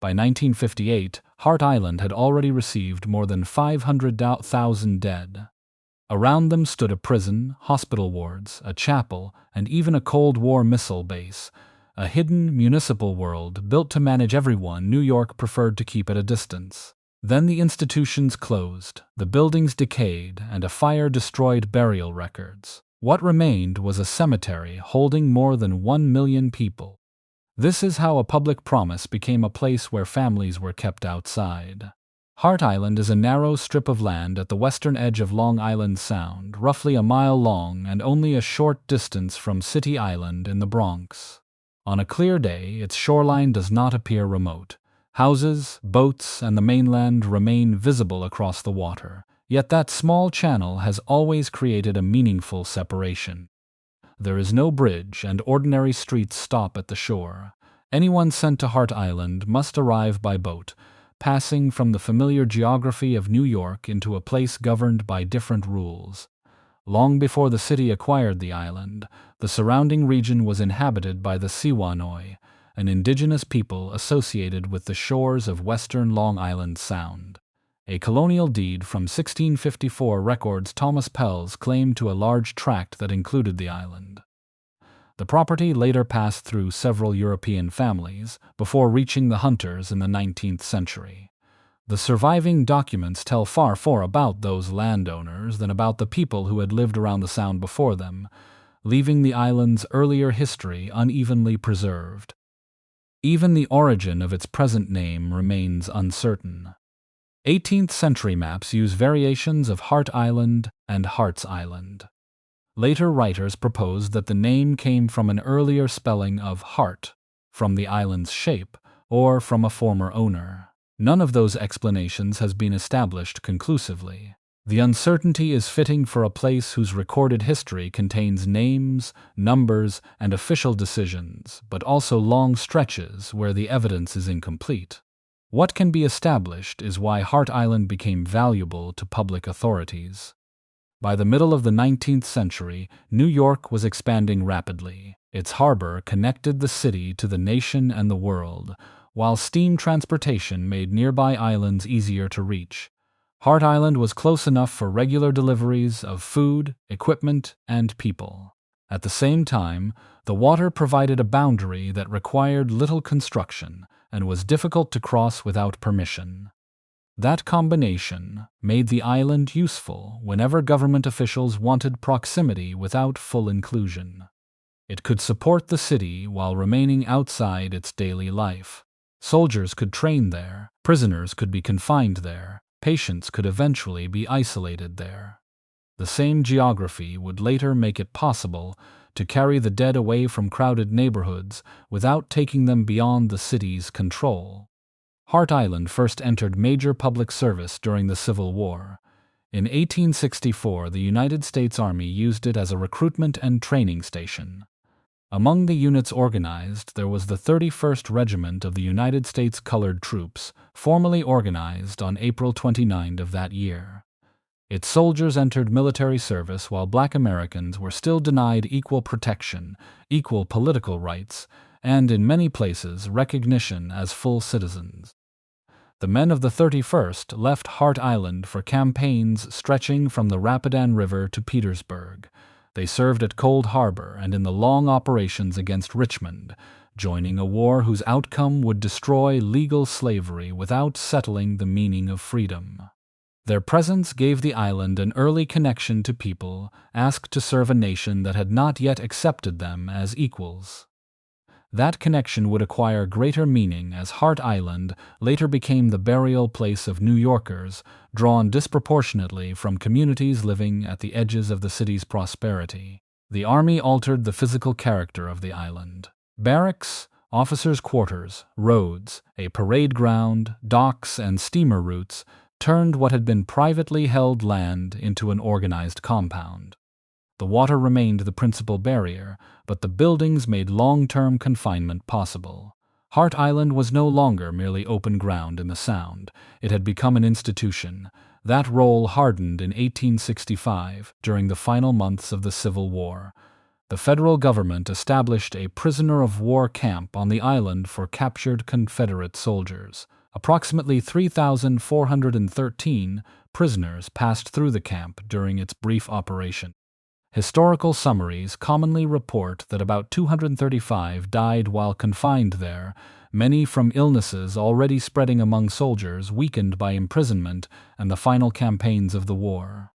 By 1958, Hart Island had already received more than 500,000 dead. Around them stood a prison, hospital wards, a chapel, and even a Cold War missile base, a hidden municipal world built to manage everyone New York preferred to keep at a distance. Then the institutions closed, the buildings decayed, and a fire destroyed burial records. What remained was a cemetery holding more than 1 million people. This is how a public promise became a place where families were kept outside. Hart Island is a narrow strip of land at the western edge of Long Island Sound, roughly a mile long and only a short distance from City Island in the Bronx. On a clear day, its shoreline does not appear remote. Houses, boats, and the mainland remain visible across the water, yet that small channel has always created a meaningful separation. There is no bridge, and ordinary streets stop at the shore. Anyone sent to Hart Island must arrive by boat, passing from the familiar geography of New York into a place governed by different rules. Long before the city acquired the island, the surrounding region was inhabited by the Siwanoi, an indigenous people associated with the shores of western Long Island Sound. A colonial deed from 1654 records Thomas Pell's claim to a large tract that included the island. The property later passed through several European families before reaching the hunters in the 19th century. The surviving documents tell far more about those landowners than about the people who had lived around the Sound before them, leaving the island's earlier history unevenly preserved. Even the origin of its present name remains uncertain. 18th century maps use variations of Hart Island and Hart's Island. Later writers proposed that the name came from an earlier spelling of Hart, from the island's shape, or from a former owner. None of those explanations has been established conclusively. The uncertainty is fitting for a place whose recorded history contains names, numbers, and official decisions, but also long stretches where the evidence is incomplete. What can be established is why Hart Island became valuable to public authorities. By the middle of the 19th century, New York was expanding rapidly. Its harbor connected the city to the nation and the world, while steam transportation made nearby islands easier to reach. Hart Island was close enough for regular deliveries of food, equipment, and people. At the same time, the water provided a boundary that required little construction and was difficult to cross without permission. That combination made the island useful whenever government officials wanted proximity without full inclusion. It could support the city while remaining outside its daily life. Soldiers could train there, prisoners could be confined there, patients could eventually be isolated there. The same geography would later make it possible to carry the dead away from crowded neighborhoods without taking them beyond the city's control. Hart Island first entered major public service during the Civil War. In 1864, the United States Army used it as a recruitment and training station. Among the units organized, there was the 31st Regiment of the United States Colored Troops, formally organized on April 29 of that year. Its soldiers entered military service while Black Americans were still denied equal protection, equal political rights, and in many places recognition as full citizens. The men of the 31st left Hart Island for campaigns stretching from the Rapidan River to Petersburg. They served at Cold Harbor and in the long operations against Richmond, joining a war whose outcome would destroy legal slavery without settling the meaning of freedom. Their presence gave the island an early connection to people asked to serve a nation that had not yet accepted them as equals. That connection would acquire greater meaning as Hart Island later became the burial place of New Yorkers, drawn disproportionately from communities living at the edges of the city's prosperity. The Army altered the physical character of the island. Barracks, officers' quarters, roads, a parade ground, docks, and steamer routes turned what had been privately held land into an organized compound. The water remained the principal barrier, but the buildings made long-term confinement possible. Hart Island was no longer merely open ground in the Sound. It had become an institution. That role hardened in 1865 during the final months of the Civil War. the federal government established a prisoner of war camp on the island for captured Confederate soldiers. Approximately 3,413 prisoners passed through the camp during its brief operation. Historical summaries commonly report that about 235 died while confined there, many from illnesses already spreading among soldiers weakened by imprisonment and the final campaigns of the war.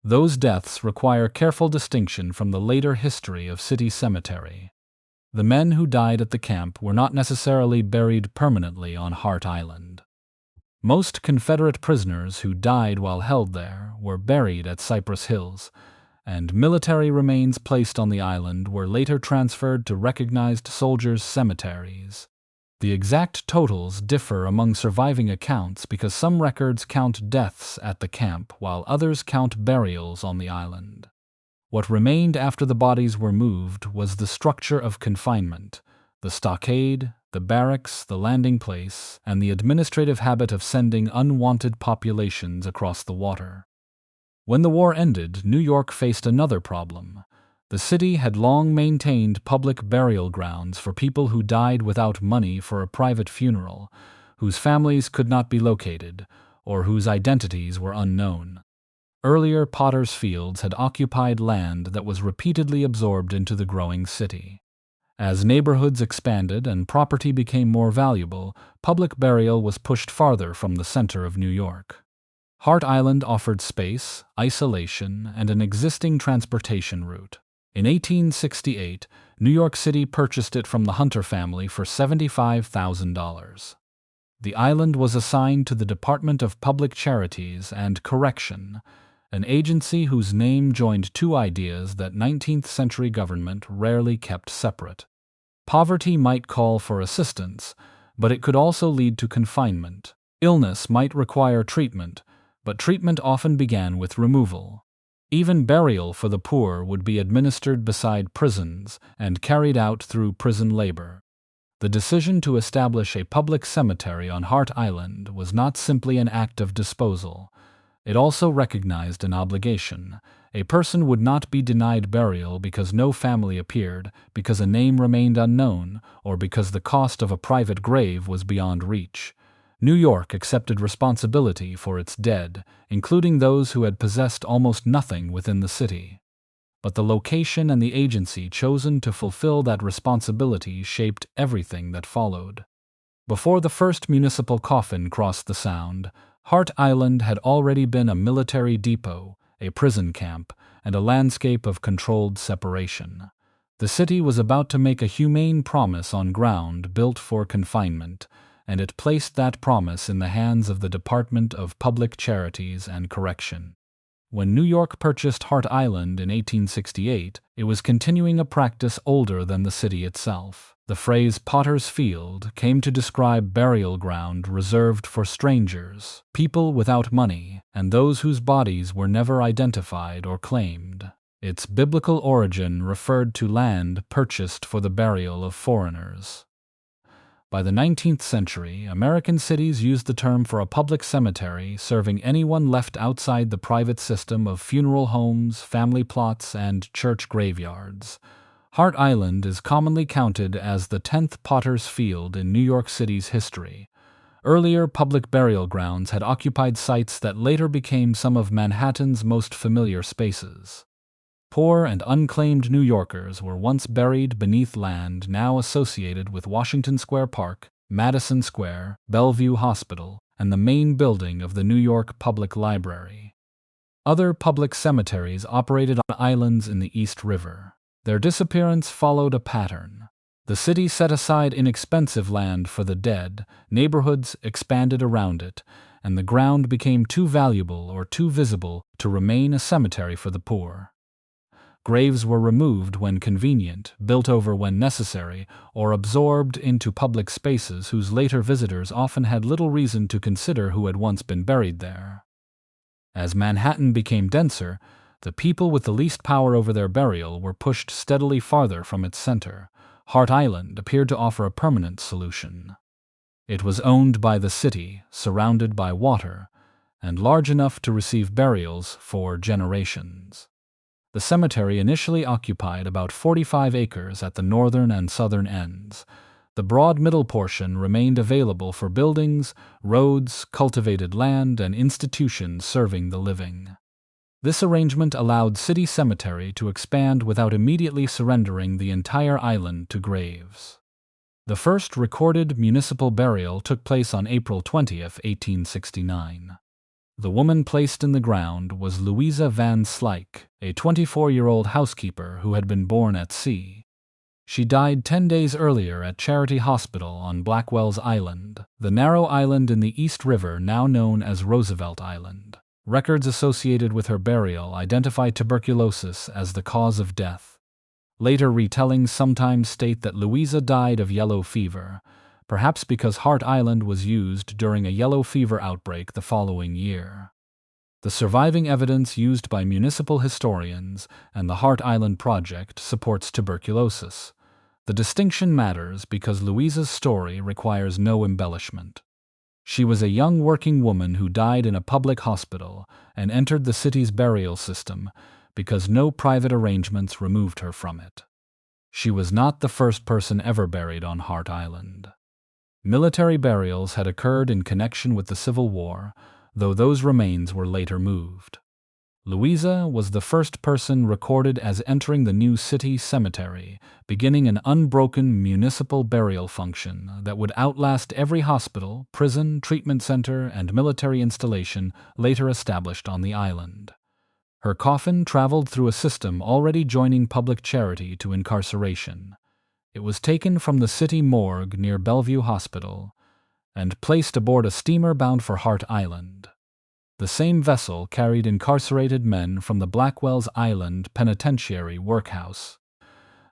Those deaths require careful distinction from the later history of City Cemetery. The men who died at the camp were not necessarily buried permanently on Hart Island. Most Confederate prisoners who died while held there were buried at Cypress Hills, and military remains placed on the island were later transferred to recognized soldiers' cemeteries. The exact totals differ among surviving accounts because some records count deaths at the camp while others count burials on the island. What remained after the bodies were moved was the structure of confinement, the stockade, the barracks, the landing place, and the administrative habit of sending unwanted populations across the water. When the war ended, New York faced another problem. The city had long maintained public burial grounds for people who died without money for a private funeral, whose families could not be located, or whose identities were unknown. Earlier Potter's Fields had occupied land that was repeatedly absorbed into the growing city. As neighborhoods expanded and property became more valuable, public burial was pushed farther from the center of New York. Hart Island offered space, isolation, and an existing transportation route. In 1868, New York City purchased it from the Hunter family for $75,000. The island was assigned to the Department of Public Charities and Correction, an agency whose name joined two ideas that 19th-century government rarely kept separate. Poverty might call for assistance, but it could also lead to confinement. Illness might require treatment, but treatment often began with removal. Even burial for the poor would be administered beside prisons and carried out through prison labor. The decision to establish a public cemetery on Hart Island was not simply an act of disposal. It also recognized an obligation. A person would not be denied burial because no family appeared, because a name remained unknown, or because the cost of a private grave was beyond reach. New York accepted responsibility for its dead, including those who had possessed almost nothing within the city. But the location and the agency chosen to fulfill that responsibility shaped everything that followed. Before the first municipal coffin crossed the Sound, Hart Island had already been a military depot, a prison camp, and a landscape of controlled separation. The city was about to make a humane promise on ground built for confinement, and it placed that promise in the hands of the Department of Public Charities and Correction. When New York purchased Hart Island in 1868, it was continuing a practice older than the city itself. The phrase Potter's Field came to describe burial ground reserved for strangers, people without money, and those whose bodies were never identified or claimed. Its biblical origin referred to land purchased for the burial of foreigners. By the 19th century, American cities used the term for a public cemetery serving anyone left outside the private system of funeral homes, family plots, and church graveyards. Hart Island is commonly counted as the 10th Potter's Field in New York City's history. Earlier public burial grounds had occupied sites that later became some of Manhattan's most familiar spaces. Poor and unclaimed New Yorkers were once buried beneath land now associated with Washington Square Park, Madison Square, Bellevue Hospital, and the main building of the New York Public Library. Other public cemeteries operated on islands in the East River. Their disappearance followed a pattern. The city set aside inexpensive land for the dead, neighborhoods expanded around it, and the ground became too valuable or too visible to remain a cemetery for the poor. Graves were removed when convenient, built over when necessary, or absorbed into public spaces whose later visitors often had little reason to consider who had once been buried there. As Manhattan became denser, the people with the least power over their burial were pushed steadily farther from its center. Hart Island appeared to offer a permanent solution. It was owned by the city, surrounded by water, and large enough to receive burials for generations. The cemetery initially occupied about 45 acres at the northern and southern ends. The broad middle portion remained available for buildings, roads, cultivated land, and institutions serving the living. This arrangement allowed City Cemetery to expand without immediately surrendering the entire island to graves. The first recorded municipal burial took place on April 20, 1869. The woman placed in the ground was Louisa Van Slyke, a 24-year-old housekeeper who had been born at sea. She died 10 days earlier at Charity Hospital on Blackwell's Island, the narrow island in the East River now known as Roosevelt Island. Records associated with her burial identify tuberculosis as the cause of death. Later retellings sometimes state that Louisa died of yellow fever, perhaps because Hart Island was used during a yellow fever outbreak the following year. The surviving evidence used by municipal historians and the Hart Island Project supports tuberculosis. The distinction matters because Louisa's story requires no embellishment. She was a young working woman who died in a public hospital and entered the city's burial system because no private arrangements removed her from it. She was not the first person ever buried on Hart Island. Military burials had occurred in connection with the Civil War, though those remains were later moved. Louisa was the first person recorded as entering the new city cemetery, beginning an unbroken municipal burial function that would outlast every hospital, prison, treatment center, and military installation later established on the island. Her coffin traveled through a system already joining public charity to incarceration. It was taken from the city morgue near Bellevue Hospital and placed aboard a steamer bound for Hart Island. The same vessel carried incarcerated men from the Blackwell's Island Penitentiary Workhouse.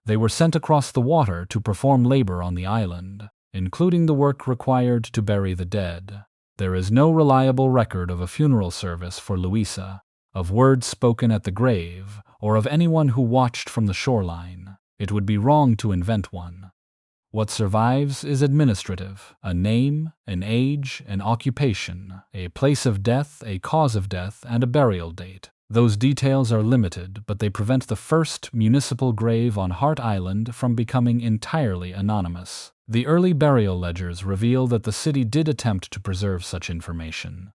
They were sent across the water to perform labor on the island, including the work required to bury the dead. There is no reliable record of a funeral service for Louisa, of words spoken at the grave, or of anyone who watched from the shoreline. It would be wrong to invent one. What survives is administrative: a name, an age, an occupation, a place of death, a cause of death, and a burial date. Those details are limited, but they prevent the first municipal grave on Hart Island from becoming entirely anonymous. The early burial ledgers reveal that the city did attempt to preserve such information.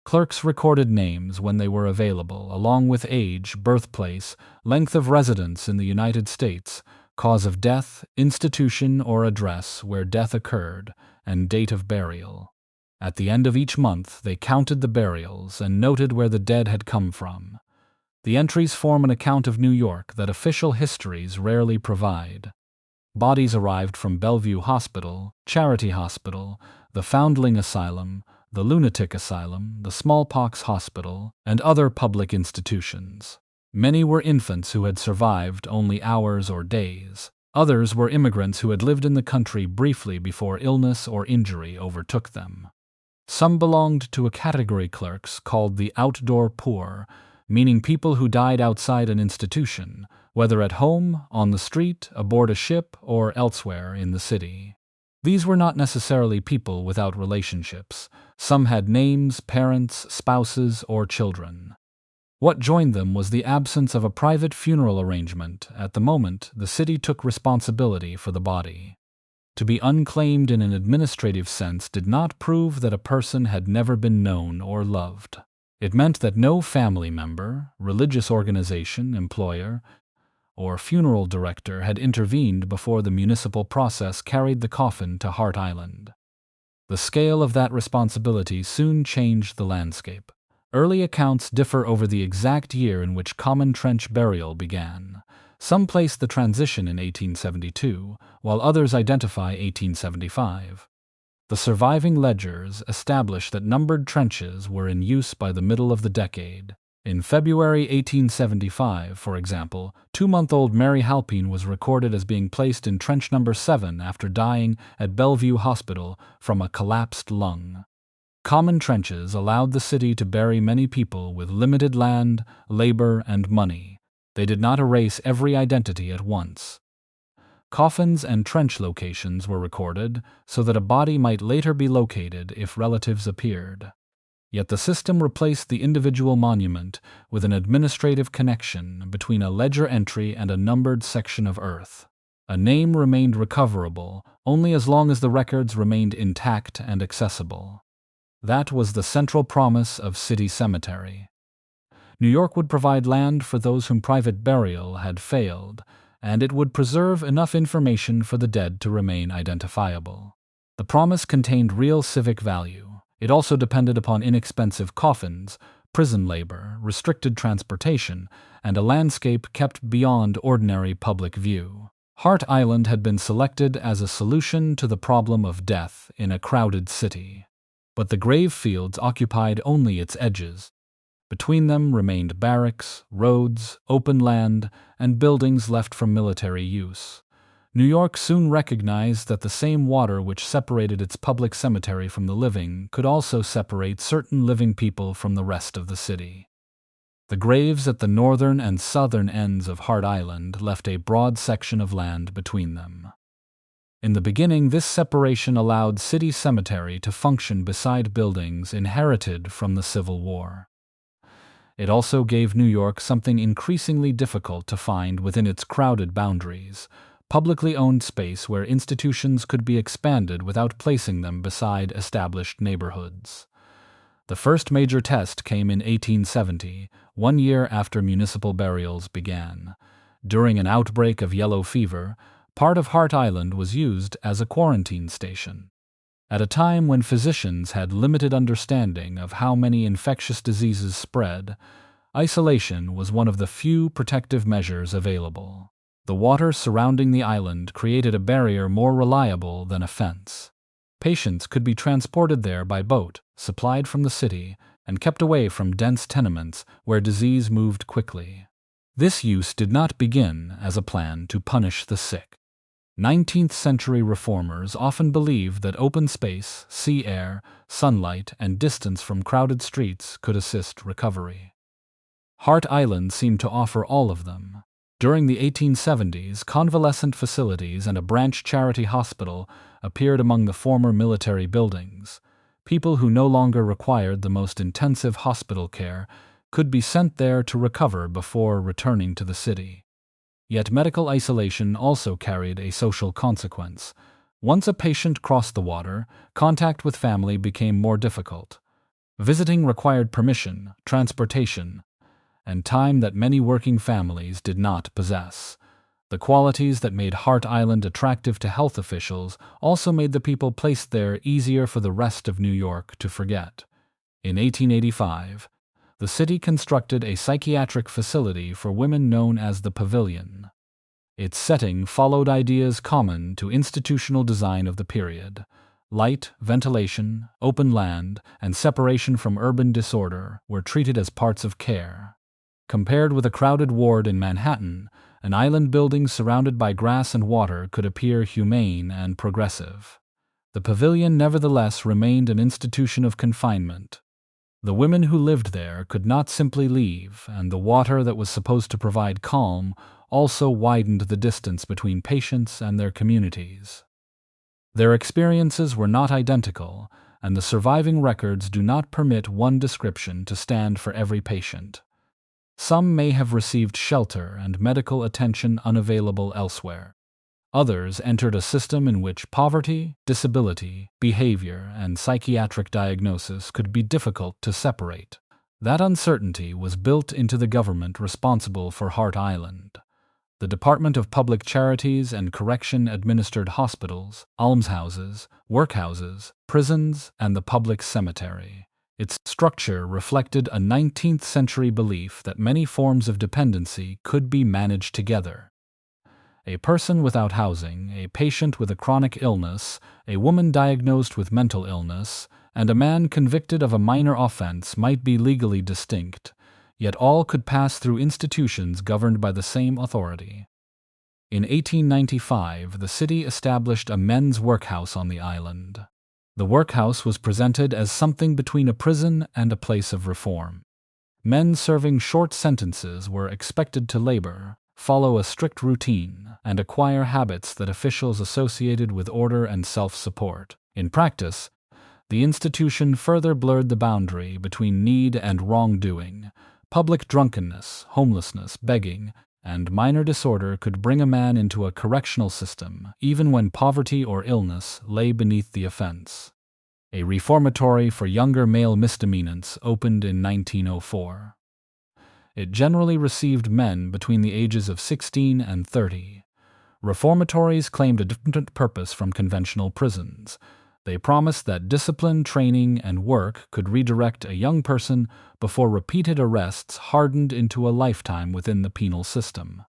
Clerks recorded names when they were available, along with age, birthplace, length of residence in the United States, cause of death, institution or address where death occurred, and date of burial. At the end of each month, they counted the burials and noted where the dead had come from. The entries form an account of New York that official histories rarely provide. Bodies arrived from Bellevue Hospital, Charity Hospital, the Foundling Asylum, the Lunatic Asylum, the Smallpox Hospital, and other public institutions. Many were infants who had survived only hours or days. Others were immigrants who had lived in the country briefly before illness or injury overtook them. Some belonged to a category clerks called the outdoor poor, meaning people who died outside an institution, whether at home, on the street, aboard a ship, or elsewhere in the city. These were not necessarily people without relationships. Some had names, parents, spouses, or children. What joined them was the absence of a private funeral arrangement. At the moment, the city took responsibility for the body. To be unclaimed in an administrative sense did not prove that a person had never been known or loved. It meant that no family member, religious organization, employer, or funeral director had intervened before the municipal process carried the coffin to Hart Island. The scale of that responsibility soon changed the landscape. Early accounts differ over the exact year in which common trench burial began. Some place the transition in 1872, while others identify 1875. The surviving ledgers establish that numbered trenches were in use by the middle of the decade. In February 1875, for example, 2-month-old Mary Halpine was recorded as being placed in trench number 7 after dying at Bellevue Hospital from a collapsed lung. Common trenches allowed the city to bury many people with limited land, labor, and money. They did not erase every identity at once. Coffins and trench locations were recorded so that a body might later be located if relatives appeared. Yet the system replaced the individual monument with an administrative connection between a ledger entry and a numbered section of earth. A name remained recoverable only as long as the records remained intact and accessible. That was the central promise of City Cemetery. New York would provide land for those whom private burial had failed, and it would preserve enough information for the dead to remain identifiable. The promise contained real civic value. It also depended upon inexpensive coffins, prison labor, restricted transportation, and a landscape kept beyond ordinary public view. Hart Island had been selected as a solution to the problem of death in a crowded city. But the grave fields occupied only its edges. Between them remained barracks, roads, open land, and buildings left from military use. New York soon recognized that the same water which separated its public cemetery from the living could also separate certain living people from the rest of the city. The graves at the northern and southern ends of Hart Island left a broad section of land between them. In the beginning, this separation allowed City Cemetery to function beside buildings inherited from the Civil War. It also gave New York something increasingly difficult to find within its crowded boundaries: publicly owned space where institutions could be expanded without placing them beside established neighborhoods. The first major test came in 1870, 1 year after municipal burials began. During an outbreak of yellow fever, part of Hart Island was used as a quarantine station. At a time when physicians had limited understanding of how many infectious diseases spread, isolation was one of the few protective measures available. The water surrounding the island created a barrier more reliable than a fence. Patients could be transported there by boat, supplied from the city, and kept away from dense tenements where disease moved quickly. This use did not begin as a plan to punish the sick. 19th-century reformers often believed that open space, sea air, sunlight, and distance from crowded streets could assist recovery. Hart Island seemed to offer all of them. During the 1870s, convalescent facilities and a branch charity hospital appeared among the former military buildings. People who no longer required the most intensive hospital care could be sent there to recover before returning to the city. Yet medical isolation also carried a social consequence. Once a patient crossed the water, contact with family became more difficult. Visiting required permission, transportation, and time that many working families did not possess. The qualities that made Hart Island attractive to health officials also made the people placed there easier for the rest of New York to forget. In 1885, the city constructed a psychiatric facility for women known as the Pavilion. Its setting followed ideas common to institutional design of the period. Light, ventilation, open land, and separation from urban disorder were treated as parts of care. Compared with a crowded ward in Manhattan, an island building surrounded by grass and water could appear humane and progressive. The Pavilion nevertheless remained an institution of confinement. The women who lived there could not simply leave, and the water that was supposed to provide calm also widened the distance between patients and their communities. Their experiences were not identical, and the surviving records do not permit one description to stand for every patient. Some may have received shelter and medical attention unavailable elsewhere. Others entered a system in which poverty, disability, behavior, and psychiatric diagnosis could be difficult to separate. That uncertainty was built into the government responsible for Hart Island. The Department of Public Charities and Correction administered hospitals, almshouses, workhouses, prisons, and the public cemetery. Its structure reflected a 19th-century belief that many forms of dependency could be managed together. A person without housing, a patient with a chronic illness, a woman diagnosed with mental illness, and a man convicted of a minor offense might be legally distinct, yet all could pass through institutions governed by the same authority. In 1895, the city established a men's workhouse on the island. The workhouse was presented as something between a prison and a place of reform. Men serving short sentences were expected to labor, follow a strict routine, and acquire habits that officials associated with order and self-support. In practice, The institution further blurred the boundary between need and wrongdoing. Public drunkenness, homelessness, begging, and minor disorder could bring a man into a correctional system, even when poverty or illness lay beneath the offense. A reformatory for younger male misdemeanants opened in 1904. It generally received men between the ages of 16 and 30. Reformatories claimed a different purpose from conventional prisons. They promised that discipline, training, and work could redirect a young person before repeated arrests hardened into a lifetime within the penal system.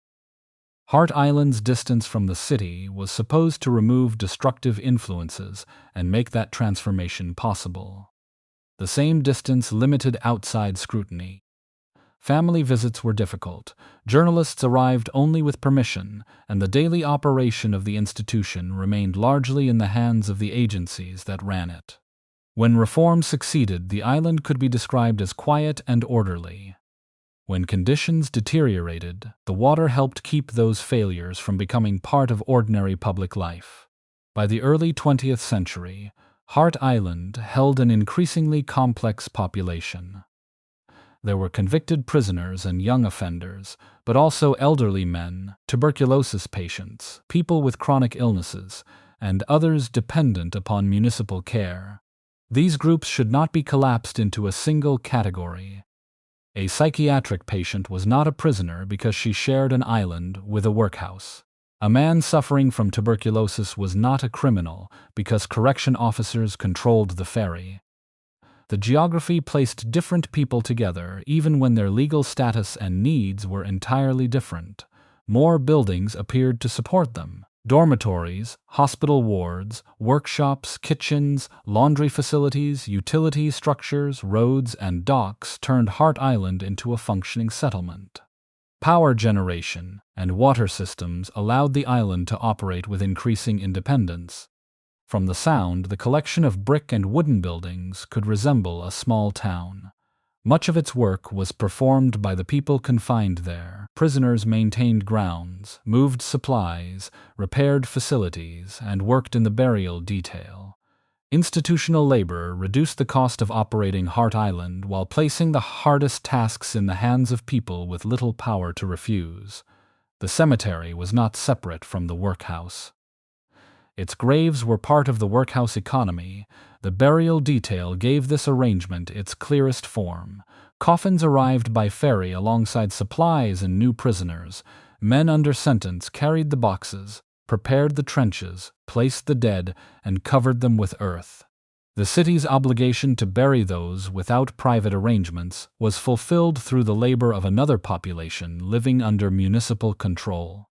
Hart Island's distance from the city was supposed to remove destructive influences and make that transformation possible. The same distance limited outside scrutiny. Family visits were difficult, journalists arrived only with permission, and the daily operation of the institution remained largely in the hands of the agencies that ran it. When reform succeeded, the island could be described as quiet and orderly. When conditions deteriorated, the water helped keep those failures from becoming part of ordinary public life. By the early 20th century, Hart Island held an increasingly complex population. There were convicted prisoners and young offenders, but also elderly men, tuberculosis patients, people with chronic illnesses, and others dependent upon municipal care. These groups should not be collapsed into a single category. A psychiatric patient was not a prisoner because she shared an island with a workhouse. A man suffering from tuberculosis was not a criminal because correction officers controlled the ferry. The geography placed different people together even when their legal status and needs were entirely different. More buildings appeared to support them. Dormitories, hospital wards, workshops, kitchens, laundry facilities, utility structures, roads, and docks turned Hart Island into a functioning settlement. Power generation and water systems allowed the island to operate with increasing independence. From the sound, the collection of brick and wooden buildings could resemble a small town. Much of its work was performed by the people confined there. Prisoners maintained grounds, moved supplies, repaired facilities, and worked in the burial detail. Institutional labor reduced the cost of operating Hart Island while placing the hardest tasks in the hands of people with little power to refuse. The cemetery was not separate from the workhouse. Its graves were part of the workhouse economy. The burial detail gave this arrangement its clearest form. Coffins arrived by ferry alongside supplies and new prisoners. Men under sentence carried the boxes, prepared the trenches, placed the dead, and covered them with earth. The city's obligation to bury those without private arrangements was fulfilled through the labor of another population living under municipal control.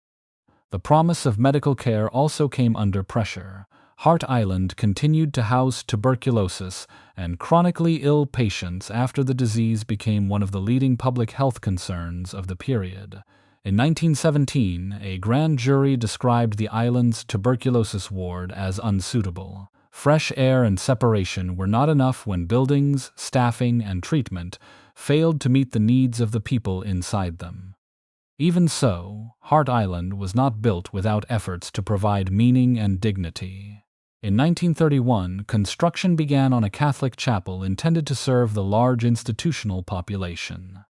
The promise of medical care also came under pressure. Hart Island continued to house tuberculosis and chronically ill patients after the disease became one of the leading public health concerns of the period. In 1917, a grand jury described the island's tuberculosis ward as unsuitable. Fresh air and separation were not enough when buildings, staffing, and treatment failed to meet the needs of the people inside them. Even so, Hart Island was not built without efforts to provide meaning and dignity. In 1931, construction began on a Catholic chapel intended to serve the large institutional population.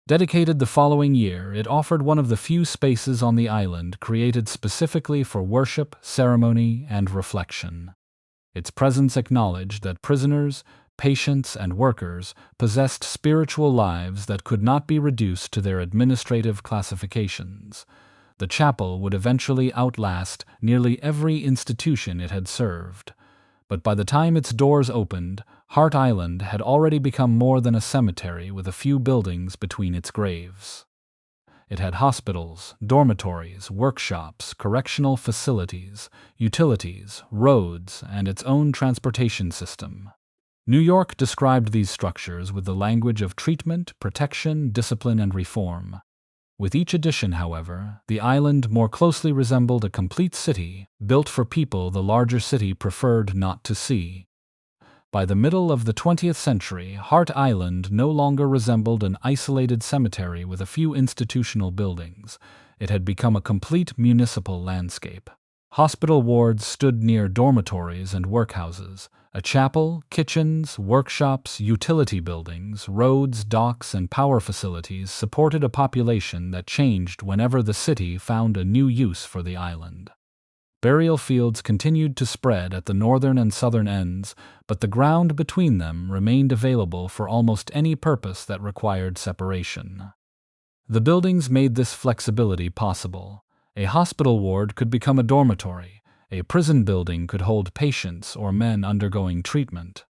Dedicated the following year, it offered one of the few spaces on the island created specifically for worship, ceremony, and reflection. Its presence acknowledged that prisoners, patients, and workers possessed spiritual lives that could not be reduced to their administrative classifications. The chapel would eventually outlast nearly every institution it had served. But by the time its doors opened, Hart Island had already become more than a cemetery with a few buildings between its graves. It had hospitals, dormitories, workshops, correctional facilities, utilities, roads, and its own transportation system. New York described these structures with the language of treatment, protection, discipline, and reform. With each addition, however, the island more closely resembled a complete city, built for people the larger city preferred not to see. By the middle of the 20th century, Hart Island no longer resembled an isolated cemetery with a few institutional buildings. It had become a complete municipal landscape. Hospital wards stood near dormitories and workhouses. A chapel, kitchens, workshops, utility buildings, roads, docks, and power facilities supported a population that changed whenever the city found a new use for the island. Burial fields continued to spread at the northern and southern ends, but the ground between them remained available for almost any purpose that required separation. The buildings made this flexibility possible. A hospital ward could become a dormitory. A prison building could hold patients or men undergoing treatment.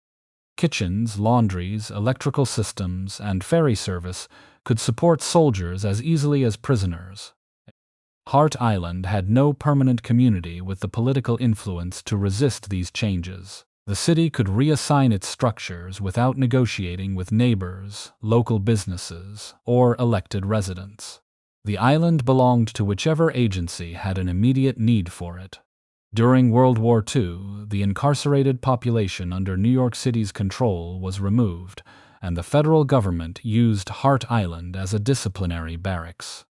Kitchens, laundries, electrical systems, and ferry service could support soldiers as easily as prisoners. Hart Island had no permanent community with the political influence to resist these changes. The city could reassign its structures without negotiating with neighbors, local businesses, or elected residents. The island belonged to whichever agency had an immediate need for it. During World War II, the incarcerated population under New York City's control was removed, and the federal government used Hart Island as a disciplinary barracks.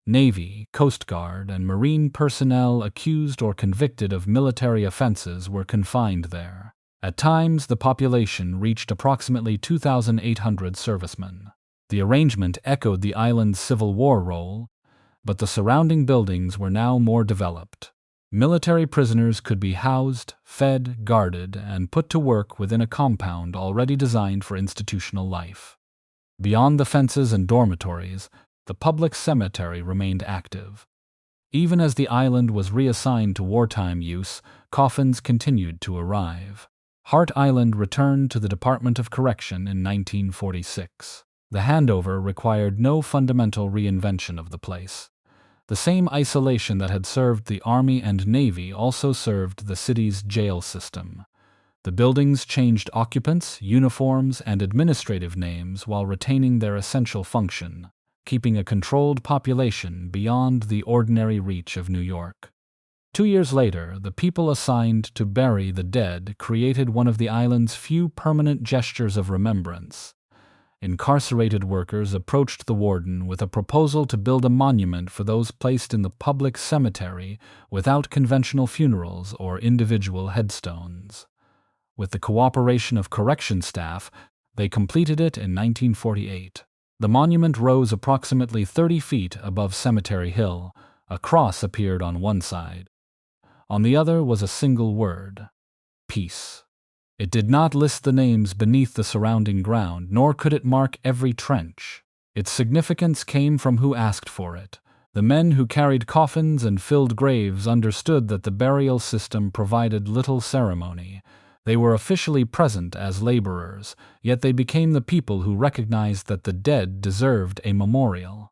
Navy, Coast Guard, and Marine personnel accused or convicted of military offenses were confined there. At times, the population reached approximately 2,800 servicemen. The arrangement echoed the island's Civil War role, but the surrounding buildings were now more developed. Military prisoners could be housed, fed, guarded, and put to work within a compound already designed for institutional life. Beyond the fences and dormitories, the public cemetery remained active. Even as the island was reassigned to wartime use, coffins continued to arrive. Hart Island returned to the Department of Correction in 1946. The handover required no fundamental reinvention of the place. The same isolation that had served the Army and Navy also served the city's jail system. The buildings changed occupants, uniforms, and administrative names while retaining their essential function, keeping a controlled population beyond the ordinary reach of New York. 2 years later, the people assigned to bury the dead created one of the island's few permanent gestures of remembrance. Incarcerated workers approached the warden with a proposal to build a monument for those placed in the public cemetery without conventional funerals or individual headstones. With the cooperation of correction staff, they completed it in 1948. The monument rose approximately 30 feet above Cemetery Hill. A cross appeared on one side. On the other was a single word: peace. It did not list the names beneath the surrounding ground, nor could it mark every trench. Its significance came from who asked for it. The men who carried coffins and filled graves understood that the burial system provided little ceremony. They were officially present as laborers, yet they became the people who recognized that the dead deserved a memorial.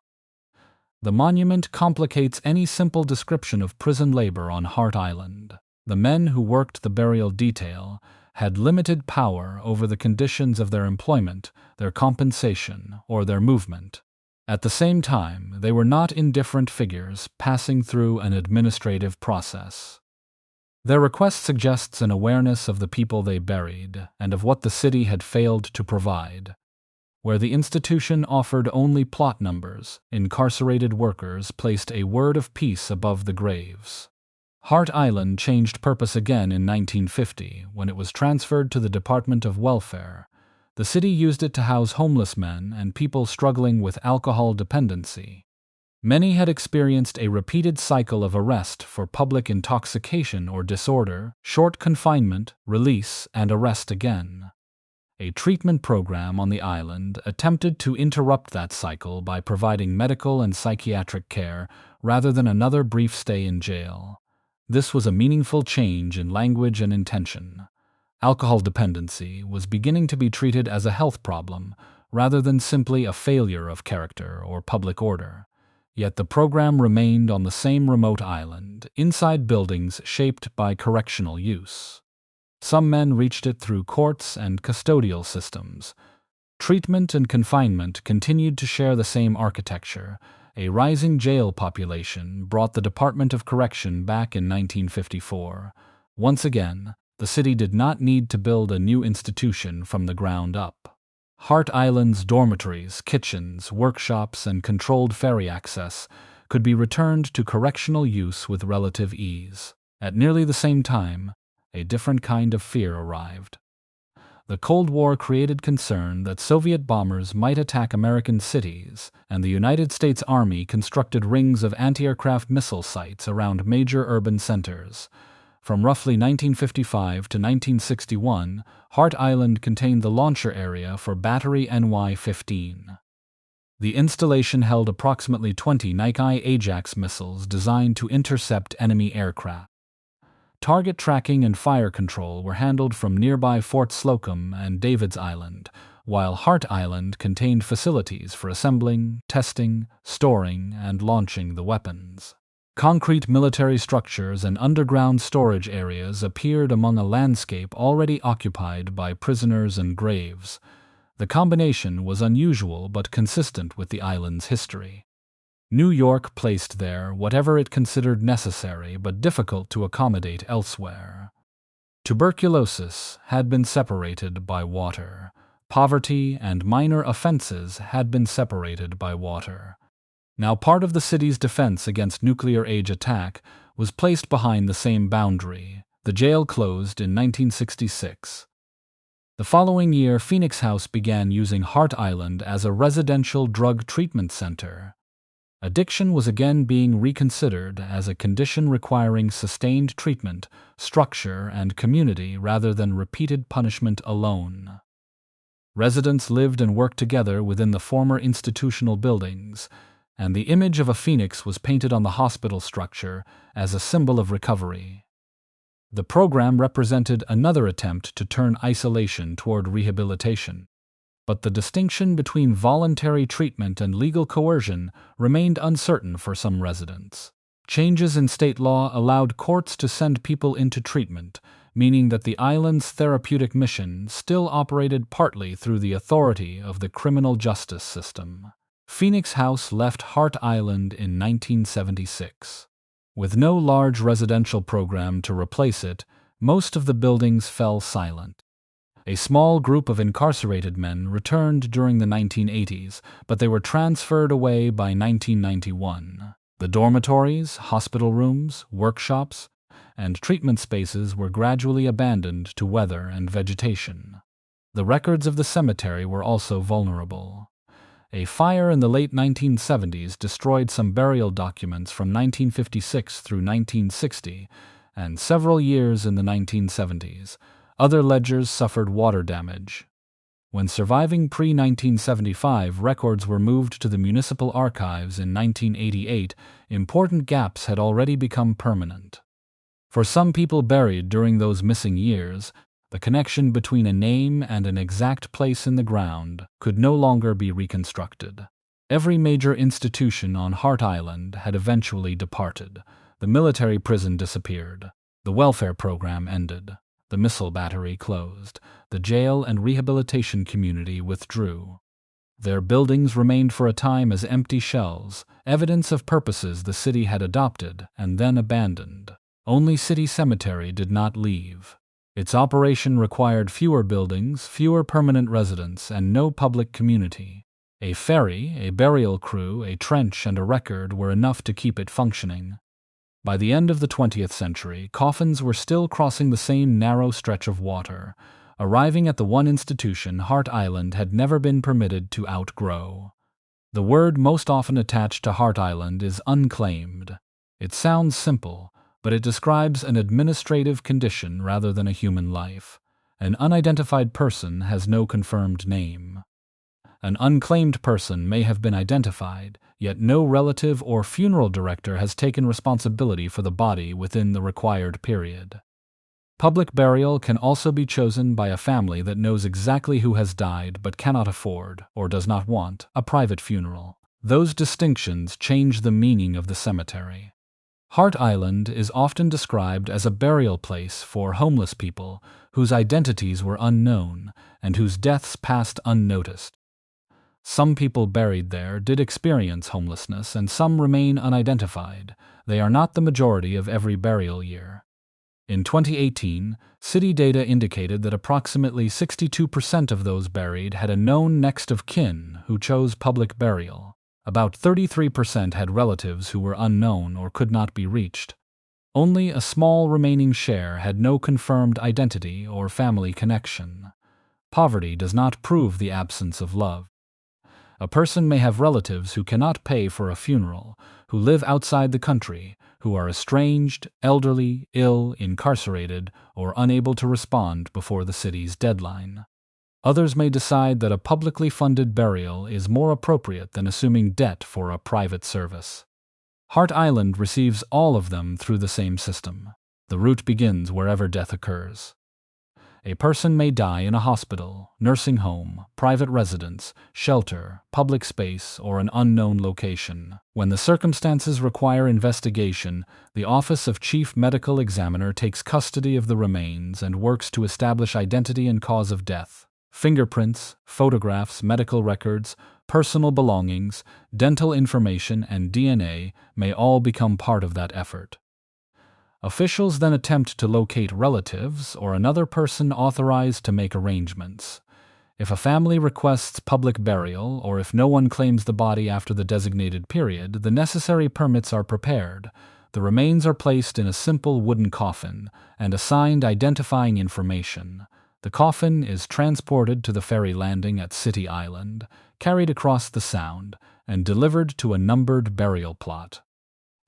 The monument complicates any simple description of prison labor on Hart Island. The men who worked the burial detail had limited power over the conditions of their employment, their compensation, or their movement. At the same time, they were not indifferent figures passing through an administrative process. Their request suggests an awareness of the people they buried and of what the city had failed to provide. Where the institution offered only plot numbers, incarcerated workers placed a word of peace above the graves. Hart Island changed purpose again in 1950 when it was transferred to the Department of Welfare. The city used it to house homeless men and people struggling with alcohol dependency. Many had experienced a repeated cycle of arrest for public intoxication or disorder, short confinement, release, and arrest again. A treatment program on the island attempted to interrupt that cycle by providing medical and psychiatric care rather than another brief stay in jail. This was a meaningful change in language and intention. Alcohol dependency was beginning to be treated as a health problem rather than simply a failure of character or public order. Yet the program remained on the same remote island, inside buildings shaped by correctional use. Some men reached it through courts and custodial systems. Treatment and confinement continued to share the same architecture. A rising jail population brought the Department of Correction back in 1954. Once again, the city did not need to build a new institution from the ground up. Hart Island's dormitories, kitchens, workshops, and controlled ferry access could be returned to correctional use with relative ease. At nearly the same time, a different kind of fear arrived. The Cold War created concern that Soviet bombers might attack American cities, and the United States Army constructed rings of anti-aircraft missile sites around major urban centers. From roughly 1955 to 1961, Hart Island contained the launcher area for Battery NY-15. The installation held approximately 20 Nike Ajax missiles designed to intercept enemy aircraft. Target tracking and fire control were handled from nearby Fort Slocum and David's Island, while Hart Island contained facilities for assembling, testing, storing, and launching the weapons. Concrete military structures and underground storage areas appeared among a landscape already occupied by prisoners and graves. The combination was unusual but consistent with the island's history. New York placed there whatever it considered necessary but difficult to accommodate elsewhere. Tuberculosis had been separated by water. Poverty and minor offenses had been separated by water. Now part of the city's defense against nuclear-age attack was placed behind the same boundary. The jail closed in 1966. The following year, Phoenix House began using Hart Island as a residential drug treatment center. Addiction was again being reconsidered as a condition requiring sustained treatment, structure, and community rather than repeated punishment alone. Residents lived and worked together within the former institutional buildings, and the image of a phoenix was painted on the hospital structure as a symbol of recovery. The program represented another attempt to turn isolation toward rehabilitation. But the distinction between voluntary treatment and legal coercion remained uncertain for some residents. Changes in state law allowed courts to send people into treatment, meaning that the island's therapeutic mission still operated partly through the authority of the criminal justice system. Phoenix House left Hart Island in 1976. With no large residential program to replace it, most of the buildings fell silent. A small group of incarcerated men returned during the 1980s, but they were transferred away by 1991. The dormitories, hospital rooms, workshops, and treatment spaces were gradually abandoned to weather and vegetation. The records of the cemetery were also vulnerable. A fire in the late 1970s destroyed some burial documents from 1956 through 1960, and several years in the 1970s. Other ledgers suffered water damage. When surviving pre-1975 records were moved to the municipal archives in 1988, important gaps had already become permanent. For some people buried during those missing years, the connection between a name and an exact place in the ground could no longer be reconstructed. Every major institution on Hart Island had eventually departed. The military prison disappeared. The welfare program ended. The missile battery closed. The jail and rehabilitation community withdrew. Their buildings remained for a time as empty shells, evidence of purposes the city had adopted and then abandoned. Only City Cemetery did not leave. Its operation required fewer buildings, fewer permanent residents, and no public community. A ferry, a burial crew, a trench, and a record were enough to keep it functioning. By the end of the 20th century, coffins were still crossing the same narrow stretch of water. Arriving at the one institution Hart Island had never been permitted to outgrow. The word most often attached to Hart Island is unclaimed. It sounds simple, but it describes an administrative condition rather than a human life. An unidentified person has no confirmed name. An unclaimed person may have been identified, yet no relative or funeral director has taken responsibility for the body within the required period. Public burial can also be chosen by a family that knows exactly who has died but cannot afford, or does not want, a private funeral. Those distinctions change the meaning of the cemetery. Hart Island is often described as a burial place for homeless people whose identities were unknown and whose deaths passed unnoticed. Some people buried there did experience homelessness, and some remain unidentified. They are not the majority of every burial year. In 2018, city data indicated that approximately 62% of those buried had a known next of kin who chose public burial. About 33% had relatives who were unknown or could not be reached. Only a small remaining share had no confirmed identity or family connection. Poverty does not prove the absence of love. A person may have relatives who cannot pay for a funeral, who live outside the country, who are estranged, elderly, ill, incarcerated, or unable to respond before the city's deadline. Others may decide that a publicly funded burial is more appropriate than assuming debt for a private service. Hart Island receives all of them through the same system. The route begins wherever death occurs. A person may die in a hospital, nursing home, private residence, shelter, public space, or an unknown location. When the circumstances require investigation, the Office of Chief Medical Examiner takes custody of the remains and works to establish identity and cause of death. Fingerprints, photographs, medical records, personal belongings, dental information, and DNA may all become part of that effort. Officials then attempt to locate relatives or another person authorized to make arrangements. If a family requests public burial, or if no one claims the body after the designated period, the necessary permits are prepared. The remains are placed in a simple wooden coffin and assigned identifying information. The coffin is transported to the ferry landing at City Island, carried across the Sound, and delivered to a numbered burial plot.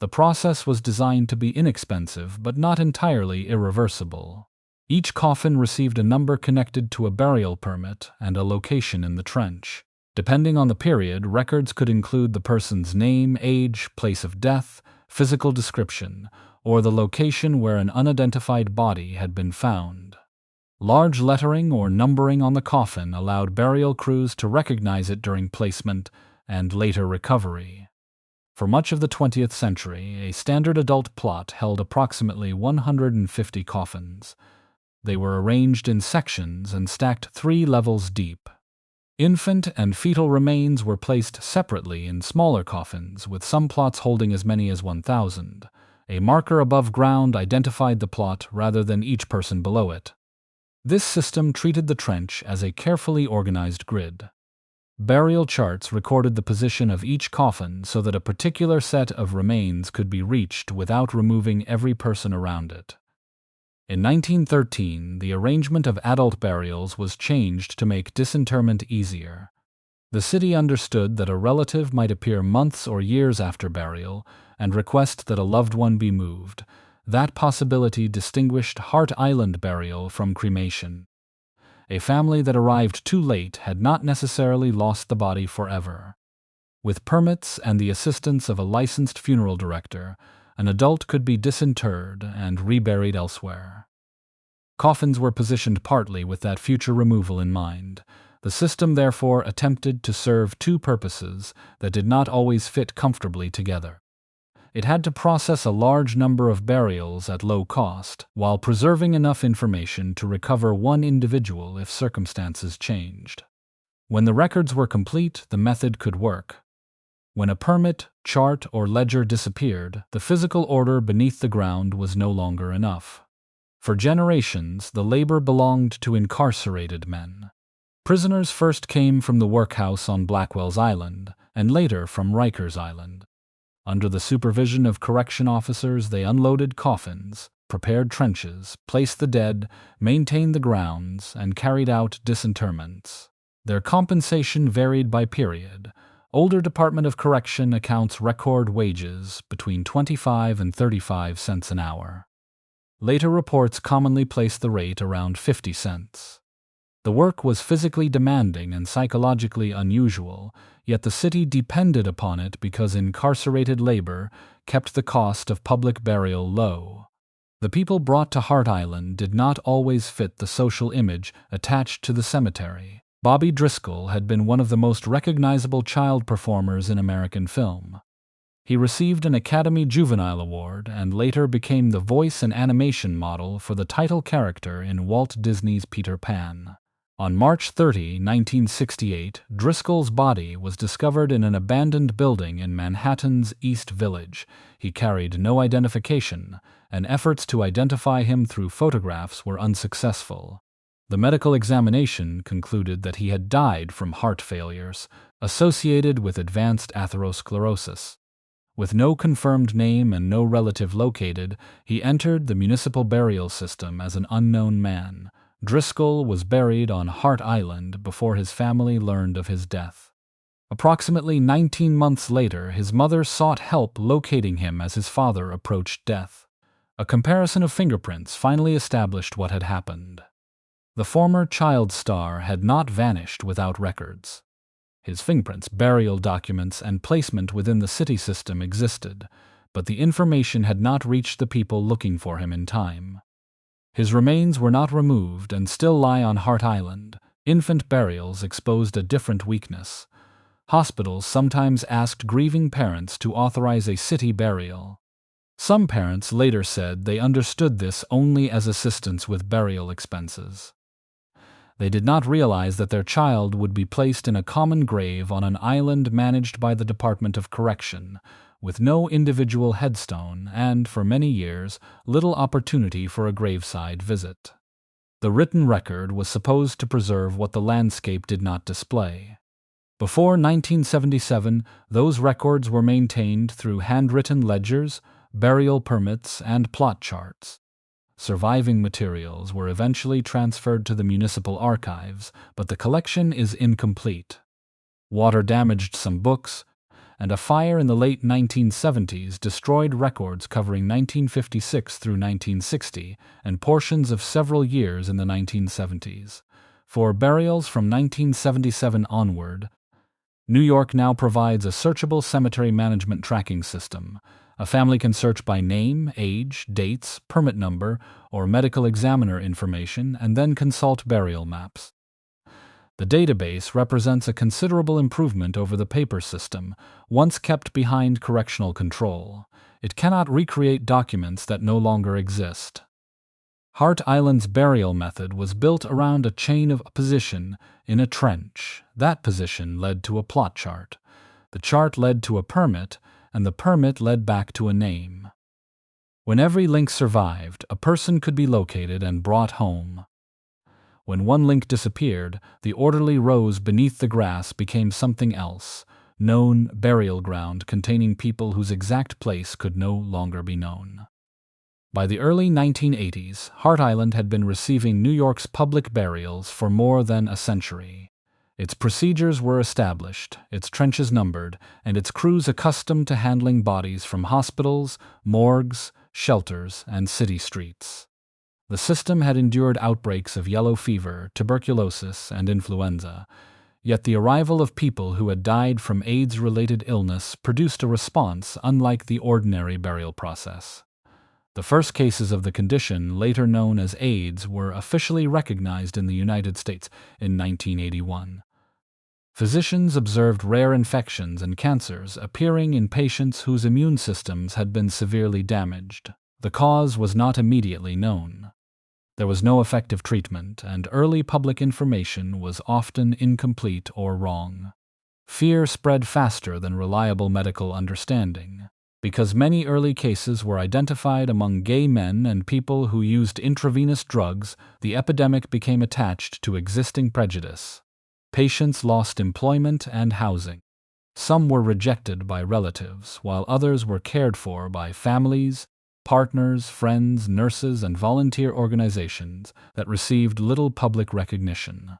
The process was designed to be inexpensive but not entirely irreversible. Each coffin received a number connected to a burial permit and a location in the trench. Depending on the period, records could include the person's name, age, place of death, physical description, or the location where an unidentified body had been found. Large lettering or numbering on the coffin allowed burial crews to recognize it during placement and later recovery. For much of the 20th century, a standard adult plot held approximately 150 coffins. They were arranged in sections and stacked 3 levels deep. Infant and fetal remains were placed separately in smaller coffins, with some plots holding as many as 1,000. A marker above ground identified the plot rather than each person below it. This system treated the trench as a carefully organized grid. Burial charts recorded the position of each coffin so that a particular set of remains could be reached without removing every person around it. In 1913, the arrangement of adult burials was changed to make disinterment easier. The city understood that a relative might appear months or years after burial and request that a loved one be moved. That possibility distinguished Hart Island burial from cremation. A family that arrived too late had not necessarily lost the body forever. With permits and the assistance of a licensed funeral director, an adult could be disinterred and reburied elsewhere. Coffins were positioned partly with that future removal in mind. The system therefore attempted to serve 2 purposes that did not always fit comfortably together. It had to process a large number of burials at low cost, while preserving enough information to recover one individual if circumstances changed. When the records were complete, the method could work. When a permit, chart, or ledger disappeared, the physical order beneath the ground was no longer enough. For generations, the labor belonged to incarcerated men. Prisoners first came from the workhouse on Blackwell's Island, and later from Rikers Island. Under the supervision of correction officers, they unloaded coffins, prepared trenches, placed the dead, maintained the grounds, and carried out disinterments. Their compensation varied by period. Older Department of Correction accounts record wages between 25 and 35 cents an hour. Later reports commonly place the rate around 50 cents. The work was physically demanding and psychologically unusual, yet the city depended upon it because incarcerated labor kept the cost of public burial low. The people brought to Hart Island did not always fit the social image attached to the cemetery. Bobby Driscoll had been one of the most recognizable child performers in American film. He received an Academy Juvenile Award and later became the voice and animation model for the title character in Walt Disney's Peter Pan. On March 30, 1968, Driscoll's body was discovered in an abandoned building in Manhattan's East Village. He carried no identification, and efforts to identify him through photographs were unsuccessful. The medical examination concluded that he had died from heart failures associated with advanced atherosclerosis. With no confirmed name and no relative located, he entered the municipal burial system as an unknown man. Driscoll was buried on Hart Island before his family learned of his death. Approximately 19 months later, his mother sought help locating him as his father approached death. A comparison of fingerprints finally established what had happened. The former child star had not vanished without records. His fingerprints, burial documents, and placement within the city system existed, but the information had not reached the people looking for him in time. His remains were not removed and still lie on Hart Island. Infant burials exposed a different weakness. Hospitals sometimes asked grieving parents to authorize a city burial. Some parents later said they understood this only as assistance with burial expenses. They did not realize that their child would be placed in a common grave on an island managed by the Department of Correction, with no individual headstone and, for many years, little opportunity for a graveside visit. The written record was supposed to preserve what the landscape did not display. Before 1977, those records were maintained through handwritten ledgers, burial permits, and plot charts. Surviving materials were eventually transferred to the municipal archives, but the collection is incomplete. Water damaged some books, and a fire in the late 1970s destroyed records covering 1956 through 1960 and portions of several years in the 1970s. For burials from 1977 onward, New York now provides a searchable cemetery management tracking system. A family can search by name, age, dates, permit number, or medical examiner information, and then consult burial maps. The database represents a considerable improvement over the paper system, once kept behind correctional control. It cannot recreate documents that no longer exist. Hart Island's burial method was built around a chain of position in a trench. That position led to a plot chart. The chart led to a permit, and the permit led back to a name. When every link survived, a person could be located and brought home. When one link disappeared, the orderly rows beneath the grass became something else, known burial ground containing people whose exact place could no longer be known. By the early 1980s, Hart Island had been receiving New York's public burials for more than a century. Its procedures were established, its trenches numbered, and its crews accustomed to handling bodies from hospitals, morgues, shelters, and city streets. The system had endured outbreaks of yellow fever, tuberculosis, and influenza, yet the arrival of people who had died from AIDS-related illness produced a response unlike the ordinary burial process. The first cases of the condition, later known as AIDS, were officially recognized in the United States in 1981. Physicians observed rare infections and cancers appearing in patients whose immune systems had been severely damaged. The cause was not immediately known. There was no effective treatment, and early public information was often incomplete or wrong. Fear spread faster than reliable medical understanding. Because many early cases were identified among gay men and people who used intravenous drugs, the epidemic became attached to existing prejudice. Patients lost employment and housing. Some were rejected by relatives, while others were cared for by families, partners, friends, nurses, and volunteer organizations that received little public recognition.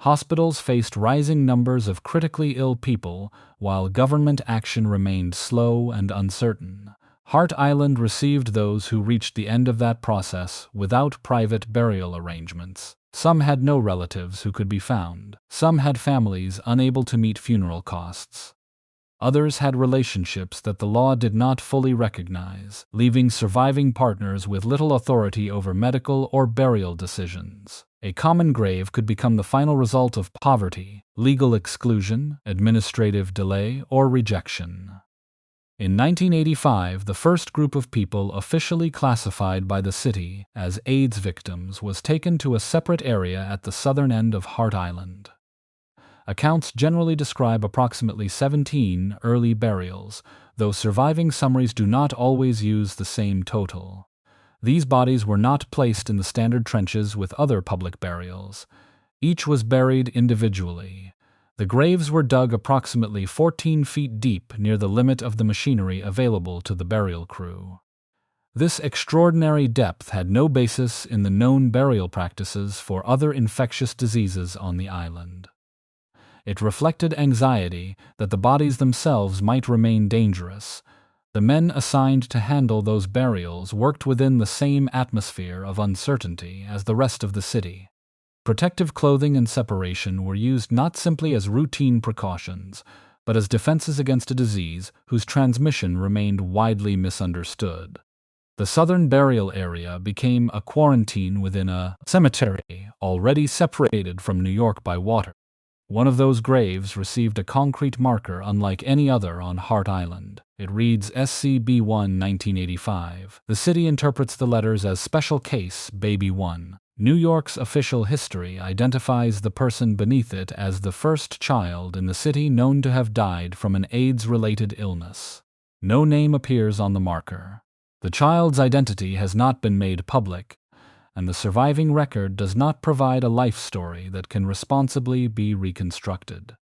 Hospitals faced rising numbers of critically ill people, while government action remained slow and uncertain. Hart Island received those who reached the end of that process without private burial arrangements. Some had no relatives who could be found. Some had families unable to meet funeral costs. Others had relationships that the law did not fully recognize, leaving surviving partners with little authority over medical or burial decisions. A common grave could become the final result of poverty, legal exclusion, administrative delay, or rejection. In 1985, the first group of people officially classified by the city as AIDS victims was taken to a separate area at the southern end of Hart Island. Accounts generally describe approximately 17 early burials, though surviving summaries do not always use the same total. These bodies were not placed in the standard trenches with other public burials. Each was buried individually. The graves were dug approximately 14 feet deep near the limit of the machinery available to the burial crew. This extraordinary depth had no basis in the known burial practices for other infectious diseases on the island. It reflected anxiety that the bodies themselves might remain dangerous. The men assigned to handle those burials worked within the same atmosphere of uncertainty as the rest of the city. Protective clothing and separation were used not simply as routine precautions, but as defenses against a disease whose transmission remained widely misunderstood. The southern burial area became a quarantine within a cemetery already separated from New York by water. One of those graves received a concrete marker unlike any other on Hart Island. It reads SCB-1 1985. The city interprets the letters as Special Case Baby 1. New York's official history identifies the person beneath it as the first child in the city known to have died from an AIDS-related illness. No name appears on the marker. The child's identity has not been made public, and the surviving record does not provide a life story that can responsibly be reconstructed.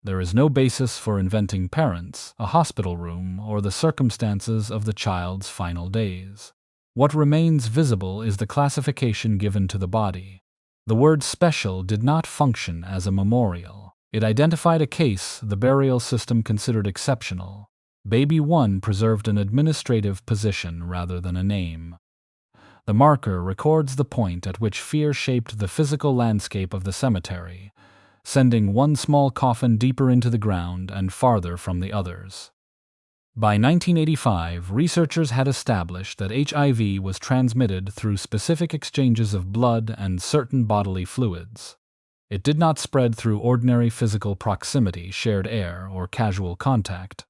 There is no basis for inventing parents, a hospital room, or the circumstances of the child's final days. What remains visible is the classification given to the body. The word special did not function as a memorial. It identified a case the burial system considered exceptional. Baby 1 preserved an administrative position rather than a name. The marker records the point at which fear shaped the physical landscape of the cemetery, sending one small coffin deeper into the ground and farther from the others. By 1985, researchers had established that HIV was transmitted through specific exchanges of blood and certain bodily fluids. It did not spread through ordinary physical proximity, shared air, or casual contact.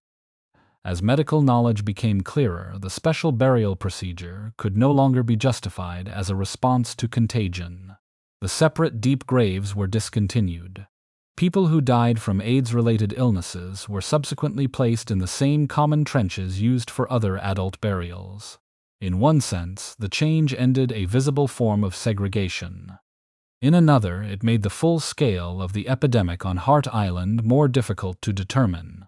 As medical knowledge became clearer, the special burial procedure could no longer be justified as a response to contagion. The separate deep graves were discontinued. People who died from AIDS-related illnesses were subsequently placed in the same common trenches used for other adult burials. In one sense, the change ended a visible form of segregation. In another, it made the full scale of the epidemic on Hart Island more difficult to determine.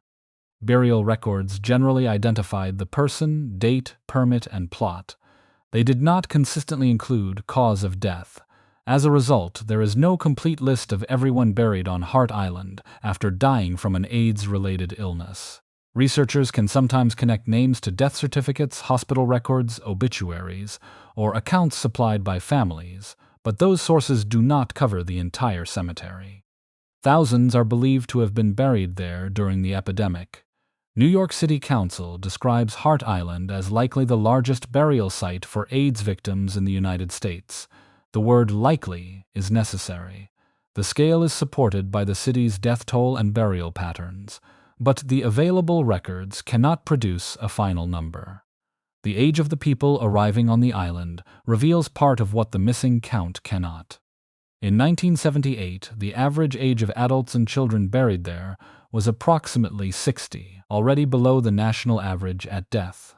Burial records generally identified the person, date, permit, and plot. They did not consistently include cause of death. As a result, there is no complete list of everyone buried on Hart Island after dying from an AIDS-related illness. Researchers can sometimes connect names to death certificates, hospital records, obituaries, or accounts supplied by families, but those sources do not cover the entire cemetery. Thousands are believed to have been buried there during the epidemic. New York City Council describes Hart Island as likely the largest burial site for AIDS victims in the United States. The word likely is necessary. The scale is supported by the city's death toll and burial patterns, but the available records cannot produce a final number. The age of the people arriving on the island reveals part of what the missing count cannot. In 1978, the average age of adults and children buried there was approximately 60, already below the national average at death.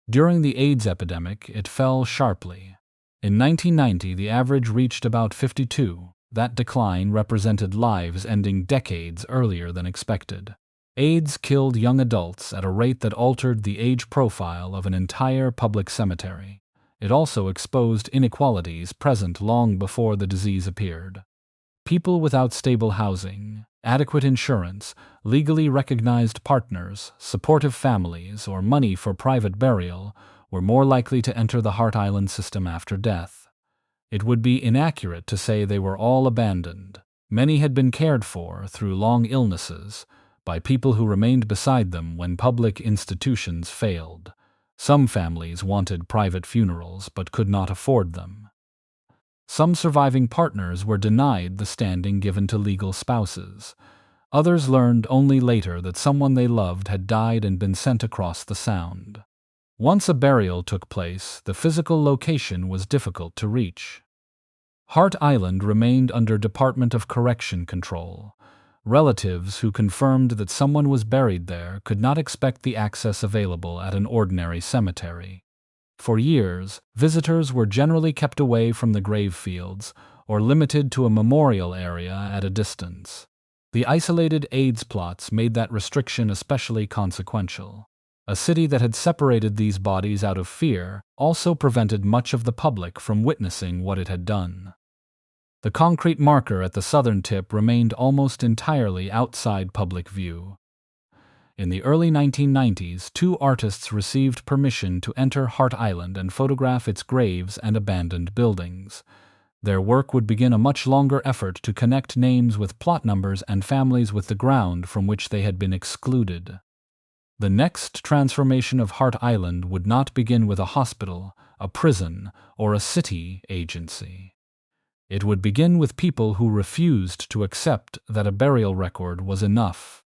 During the AIDS epidemic, it fell sharply. In 1990, the average reached about 52. That decline represented lives ending decades earlier than expected. AIDS killed young adults at a rate that altered the age profile of an entire public cemetery. It also exposed inequalities present long before the disease appeared. People without stable housing, adequate insurance, legally recognized partners, supportive families, or money for private burial were more likely to enter the Hart Island system after death. It would be inaccurate to say they were all abandoned. Many had been cared for through long illnesses by people who remained beside them when public institutions failed. Some families wanted private funerals but could not afford them. Some surviving partners were denied the standing given to legal spouses. Others learned only later that someone they loved had died and been sent across the Sound. Once a burial took place, the physical location was difficult to reach. Hart Island remained under Department of Correction control. Relatives who confirmed that someone was buried there could not expect the access available at an ordinary cemetery. For years, visitors were generally kept away from the grave fields or limited to a memorial area at a distance. The isolated AIDS plots made that restriction especially consequential. A city that had separated these bodies out of fear also prevented much of the public from witnessing what it had done. The concrete marker at the southern tip remained almost entirely outside public view. In the early 1990s, two artists received permission to enter Hart Island and photograph its graves and abandoned buildings. Their work would begin a much longer effort to connect names with plot numbers and families with the ground from which they had been excluded. The next transformation of Hart Island would not begin with a hospital, a prison, or a city agency. It would begin with people who refused to accept that a burial record was enough.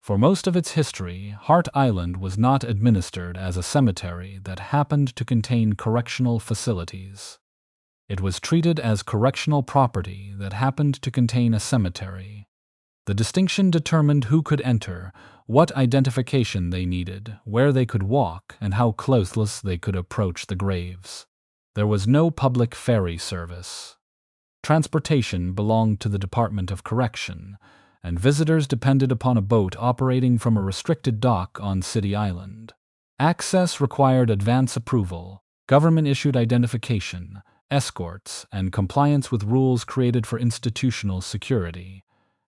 For most of its history, Hart Island was not administered as a cemetery that happened to contain correctional facilities. It was treated as correctional property that happened to contain a cemetery. The distinction determined who could enter, what identification they needed, where they could walk, and how close they could approach the graves. There was no public ferry service. Transportation belonged to the Department of Correction, and visitors depended upon a boat operating from a restricted dock on City Island. Access required advance approval, government-issued identification, escorts, and compliance with rules created for institutional security.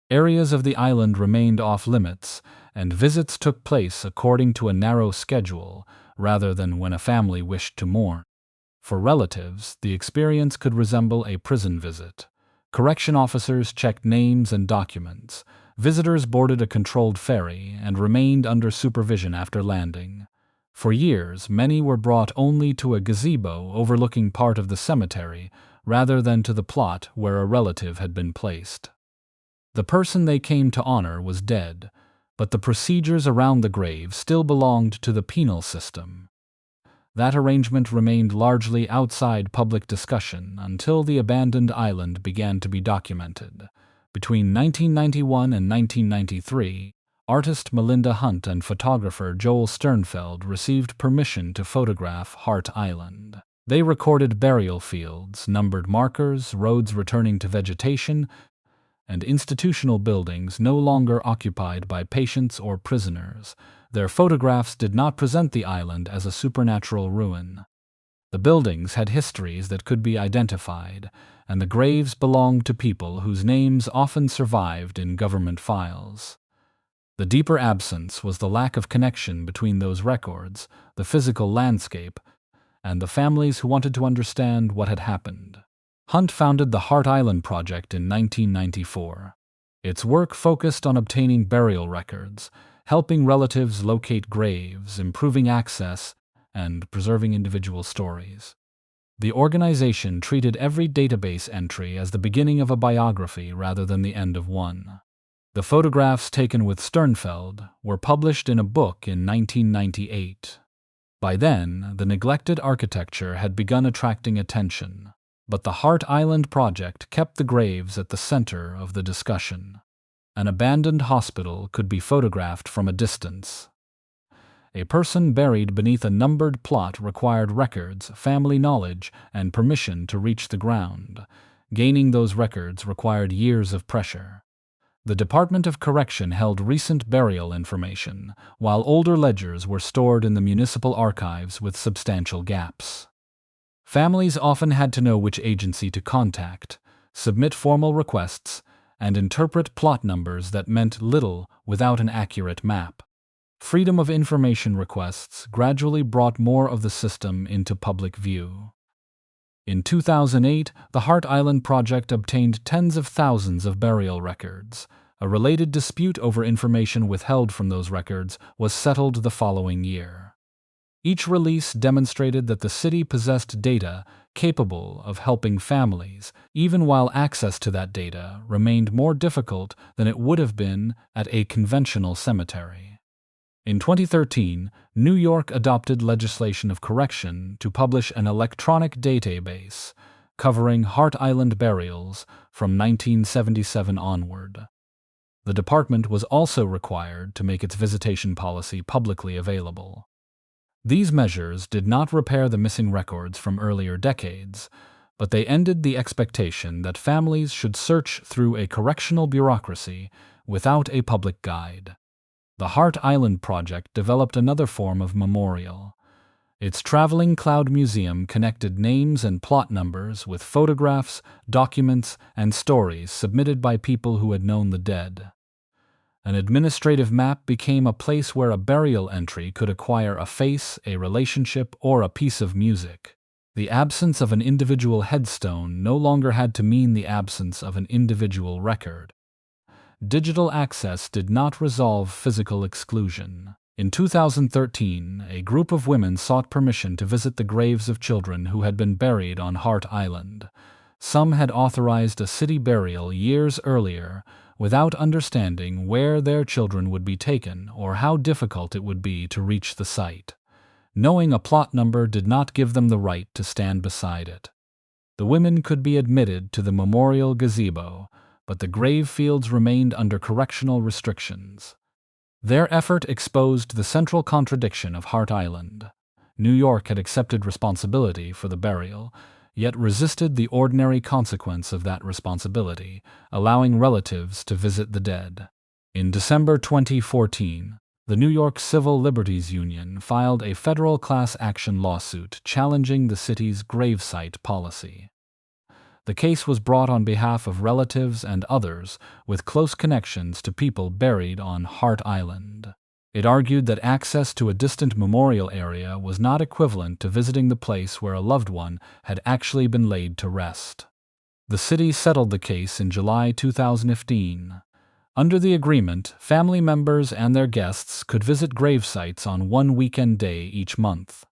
Areas of the island remained off-limits, and visits took place according to a narrow schedule, rather than when a family wished to mourn. For relatives, the experience could resemble a prison visit. Correction officers checked names and documents. Visitors boarded a controlled ferry and remained under supervision after landing. For years, many were brought only to a gazebo overlooking part of the cemetery, rather than to the plot where a relative had been placed. The person they came to honor was dead, but the procedures around the grave still belonged to the penal system. That arrangement remained largely outside public discussion until the abandoned island began to be documented. Between 1991 and 1993, artist Melinda Hunt and photographer Joel Sternfeld received permission to photograph Hart Island. They recorded burial fields, numbered markers, roads returning to vegetation, and institutional buildings no longer occupied by patients or prisoners. Their photographs did not present the island as a supernatural ruin. The buildings had histories that could be identified, and the graves belonged to people whose names often survived in government files. The deeper absence was the lack of connection between those records, the physical landscape, and the families who wanted to understand what had happened. Hunt founded the Hart Island Project in 1994. Its work focused on obtaining burial records, helping relatives locate graves, improving access, and preserving individual stories. The organization treated every database entry as the beginning of a biography rather than the end of one. The photographs taken with Sternfeld were published in a book in 1998. By then, the neglected architecture had begun attracting attention. But the Hart Island Project kept the graves at the center of the discussion. An abandoned hospital could be photographed from a distance. A person buried beneath a numbered plot required records, family knowledge, and permission to reach the ground. Gaining those records required years of pressure. The Department of Correction held recent burial information, while older ledgers were stored in the municipal archives with substantial gaps. Families often had to know which agency to contact, submit formal requests, and interpret plot numbers that meant little without an accurate map. Freedom of information requests gradually brought more of the system into public view. In 2008, the Hart Island Project obtained tens of thousands of burial records. A related dispute over information withheld from those records was settled the following year. Each release demonstrated that the city possessed data capable of helping families, even while access to that data remained more difficult than it would have been at a conventional cemetery. In 2013, New York adopted legislation of correction to publish an electronic database covering Hart Island burials from 1977 onward. The department was also required to make its visitation policy publicly available. These measures did not repair the missing records from earlier decades, but they ended the expectation that families should search through a correctional bureaucracy without a public guide. The Hart Island project developed another form of memorial. Its traveling cloud museum connected names and plot numbers with photographs, documents, and stories submitted by people who had known the dead. An administrative map became a place where a burial entry could acquire a face, a relationship, or a piece of music. The absence of an individual headstone no longer had to mean the absence of an individual record. Digital access did not resolve physical exclusion. In 2013, a group of women sought permission to visit the graves of children who had been buried on Hart Island. Some had authorized a city burial years earlier without understanding where their children would be taken or how difficult it would be to reach the site. Knowing a plot number did not give them the right to stand beside it. The women could be admitted to the memorial gazebo, but the grave fields remained under correctional restrictions. Their effort exposed the central contradiction of Hart Island. New York had accepted responsibility for the burial, yet resisted the ordinary consequence of that responsibility, allowing relatives to visit the dead. In December 2014, the New York Civil Liberties Union filed a federal class action lawsuit challenging the city's gravesite policy. The case was brought on behalf of relatives and others with close connections to people buried on Hart Island. It argued that access to a distant memorial area was not equivalent to visiting the place where a loved one had actually been laid to rest. The city settled the case in July 2015. Under the agreement, family members and their guests could visit grave sites on one weekend day each month.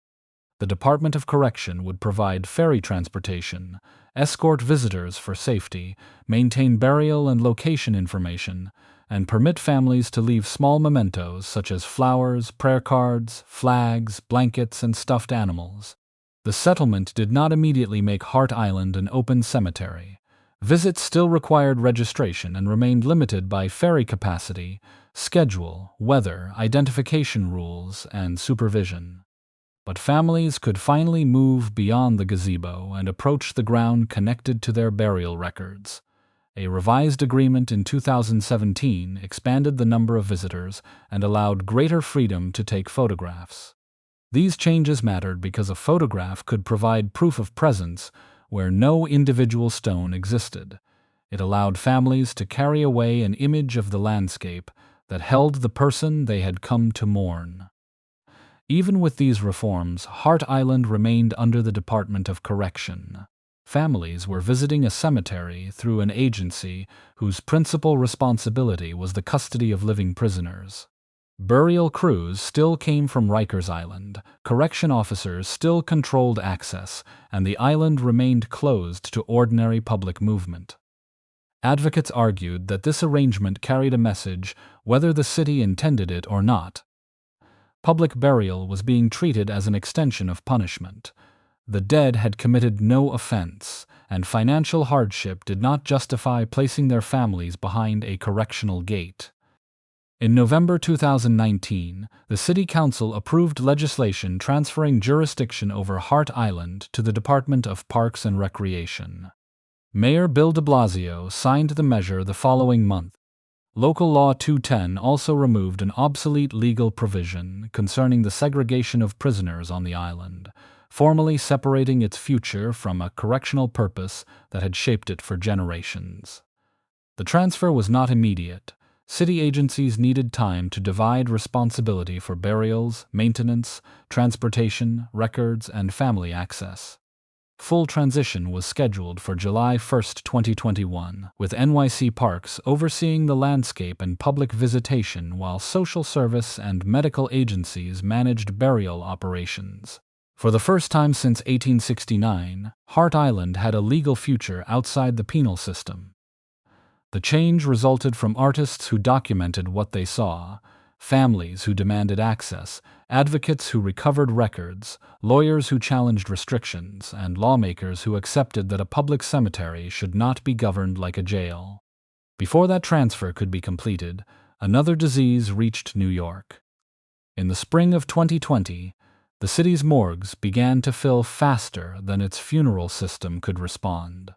The Department of Correction would provide ferry transportation, escort visitors for safety, maintain burial and location information, and permit families to leave small mementos such as flowers, prayer cards, flags, blankets, and stuffed animals. The settlement did not immediately make Hart Island an open cemetery. Visits still required registration and remained limited by ferry capacity, schedule, weather, identification rules, and supervision. But families could finally move beyond the gazebo and approach the ground connected to their burial records. A revised agreement in 2017 expanded the number of visitors and allowed greater freedom to take photographs. These changes mattered because a photograph could provide proof of presence where no individual stone existed. It allowed families to carry away an image of the landscape that held the person they had come to mourn. Even with these reforms, Hart Island remained under the Department of Correction. Families were visiting a cemetery through an agency whose principal responsibility was the custody of living prisoners. Burial crews still came from Rikers Island, correction officers still controlled access, and the island remained closed to ordinary public movement. Advocates argued that this arrangement carried a message whether the city intended it or not. Public burial was being treated as an extension of punishment. The dead had committed no offense, and financial hardship did not justify placing their families behind a correctional gate. In November 2019, the City Council approved legislation transferring jurisdiction over Hart Island to the Department of Parks and Recreation. Mayor Bill de Blasio signed the measure the following month. Local Law 210 also removed an obsolete legal provision concerning the segregation of prisoners on the island, formally separating its future from a correctional purpose that had shaped it for generations. The transfer was not immediate. City agencies needed time to divide responsibility for burials, maintenance, transportation, records, and family access. Full transition was scheduled for July 1, 2021, with NYC Parks overseeing the landscape and public visitation while social service and medical agencies managed burial operations. For the first time since 1869, Hart Island had a legal future outside the penal system. The change resulted from artists who documented what they saw, families who demanded access, advocates who recovered records, lawyers who challenged restrictions, and lawmakers who accepted that a public cemetery should not be governed like a jail. Before that transfer could be completed, another disease reached New York. In the spring of 2020, the city's morgues began to fill faster than its funeral system could respond.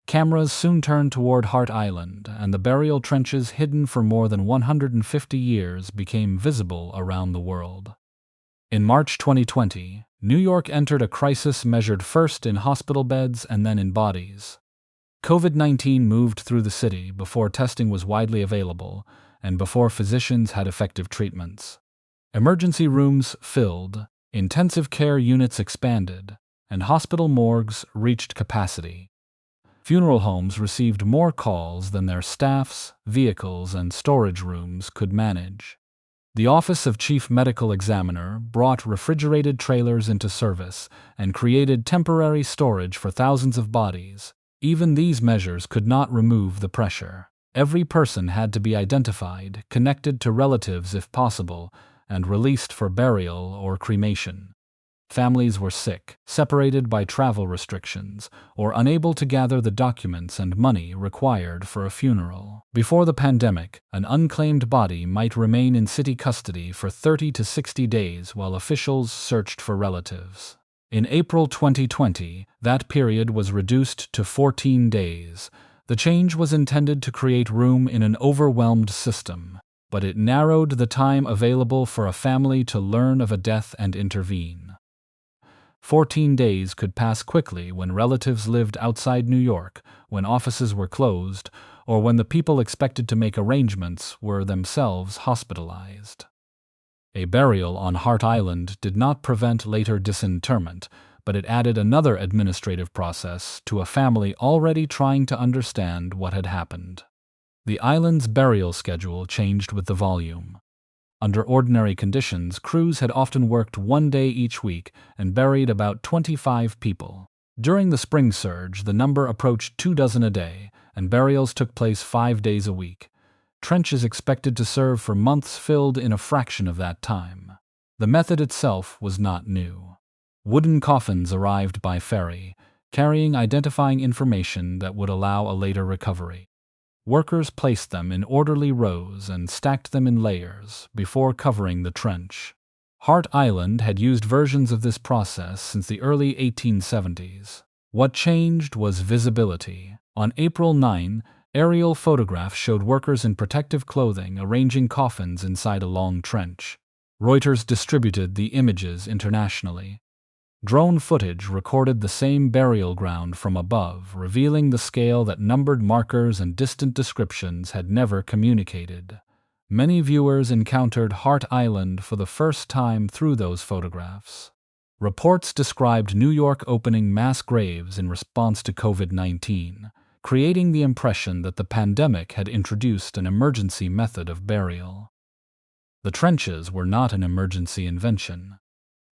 Cameras soon turned toward Hart Island, and the burial trenches hidden for more than 150 years became visible around the world. In March 2020, New York entered a crisis measured first in hospital beds and then in bodies. COVID-19 moved through the city before testing was widely available and before physicians had effective treatments. Emergency rooms filled, intensive care units expanded, and hospital morgues reached capacity. Funeral homes received more calls than their staffs, vehicles, and storage rooms could manage. The Office of Chief Medical Examiner brought refrigerated trailers into service and created temporary storage for thousands of bodies. Even these measures could not remove the pressure. Every person had to be identified, connected to relatives if possible, and released for burial or cremation. Families were sick, separated by travel restrictions, or unable to gather the documents and money required for a funeral. Before the pandemic, an unclaimed body might remain in city custody for 30 to 60 days while officials searched for relatives. In April 2020, that period was reduced to 14 days. The change was intended to create room in an overwhelmed system, but it narrowed the time available for a family to learn of a death and intervene. 14 days could pass quickly when relatives lived outside New York, when offices were closed, or when the people expected to make arrangements were themselves hospitalized. A burial on Hart Island did not prevent later disinterment, but it added another administrative process to a family already trying to understand what had happened. The island's burial schedule changed with the volume. Under ordinary conditions, crews had often worked 1 day each week and buried about 25 people. During the spring surge, the number approached 24 a day, and burials took place 5 days a week. Trenches expected to serve for months filled in a fraction of that time. The method itself was not new. Wooden coffins arrived by ferry, carrying identifying information that would allow a later recovery. Workers placed them in orderly rows and stacked them in layers before covering the trench. Hart Island had used versions of this process since the early 1870s. What changed was visibility. On April 9, aerial photographs showed workers in protective clothing arranging coffins inside a long trench. Reuters distributed the images internationally. Drone footage recorded the same burial ground from above, revealing the scale that numbered markers and distant descriptions had never communicated. Many viewers encountered Hart Island for the first time through those photographs. Reports described New York opening mass graves in response to COVID-19, creating the impression that the pandemic had introduced an emergency method of burial. The trenches were not an emergency invention.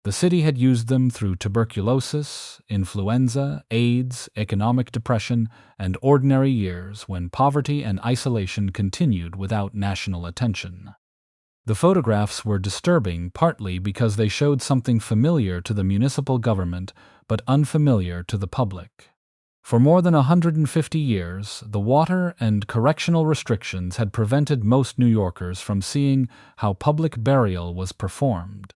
The city had used them through tuberculosis, influenza, AIDS, economic depression, and ordinary years when poverty and isolation continued without national attention. The photographs were disturbing partly because they showed something familiar to the municipal government but unfamiliar to the public. For more than 150 years, the water and correctional restrictions had prevented most New Yorkers from seeing how public burial was performed.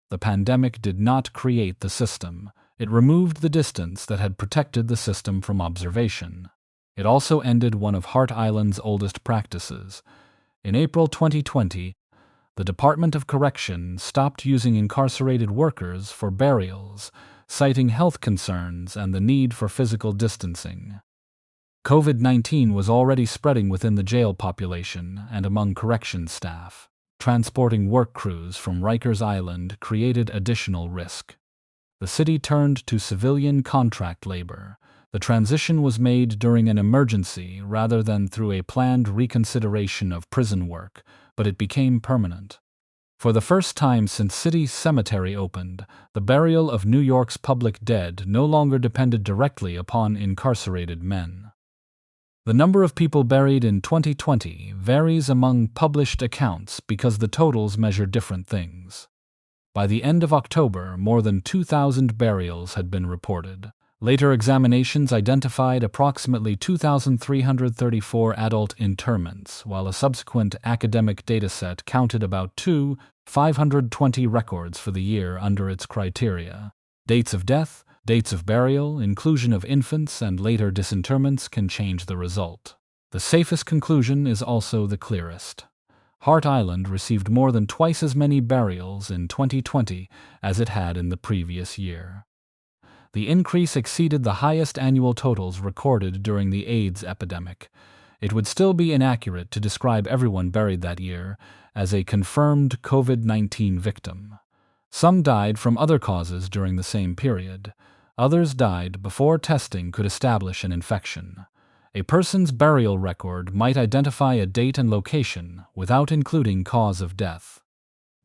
The pandemic did not create the system. It removed the distance that had protected the system from observation. It also ended one of Hart Island's oldest practices. In April 2020, the Department of Correction stopped using incarcerated workers for burials, citing health concerns and the need for physical distancing. COVID-19 was already spreading within the jail population and among corrections staff. Transporting work crews from Rikers Island created additional risk. The city turned to civilian contract labor. The transition was made during an emergency rather than through a planned reconsideration of prison work, but it became permanent. For the first time since City Cemetery opened, the burial of New York's public dead no longer depended directly upon incarcerated men. The number of people buried in 2020 varies among published accounts because the totals measure different things. By the end of October, more than 2,000 burials had been reported. Later examinations identified approximately 2,334 adult interments, while a subsequent academic dataset counted about 520 records for the year under its criteria. Dates of death: Dates of burial, inclusion of infants, and later disinterments can change the result. The safest conclusion is also the clearest. Hart Island received more than twice as many burials in 2020 as it had in the previous year. The increase exceeded the highest annual totals recorded during the AIDS epidemic. It would still be inaccurate to describe everyone buried that year as a confirmed COVID-19 victim. Some died from other causes during the same period. Others died before testing could establish an infection. A person's burial record might identify a date and location without including cause of death.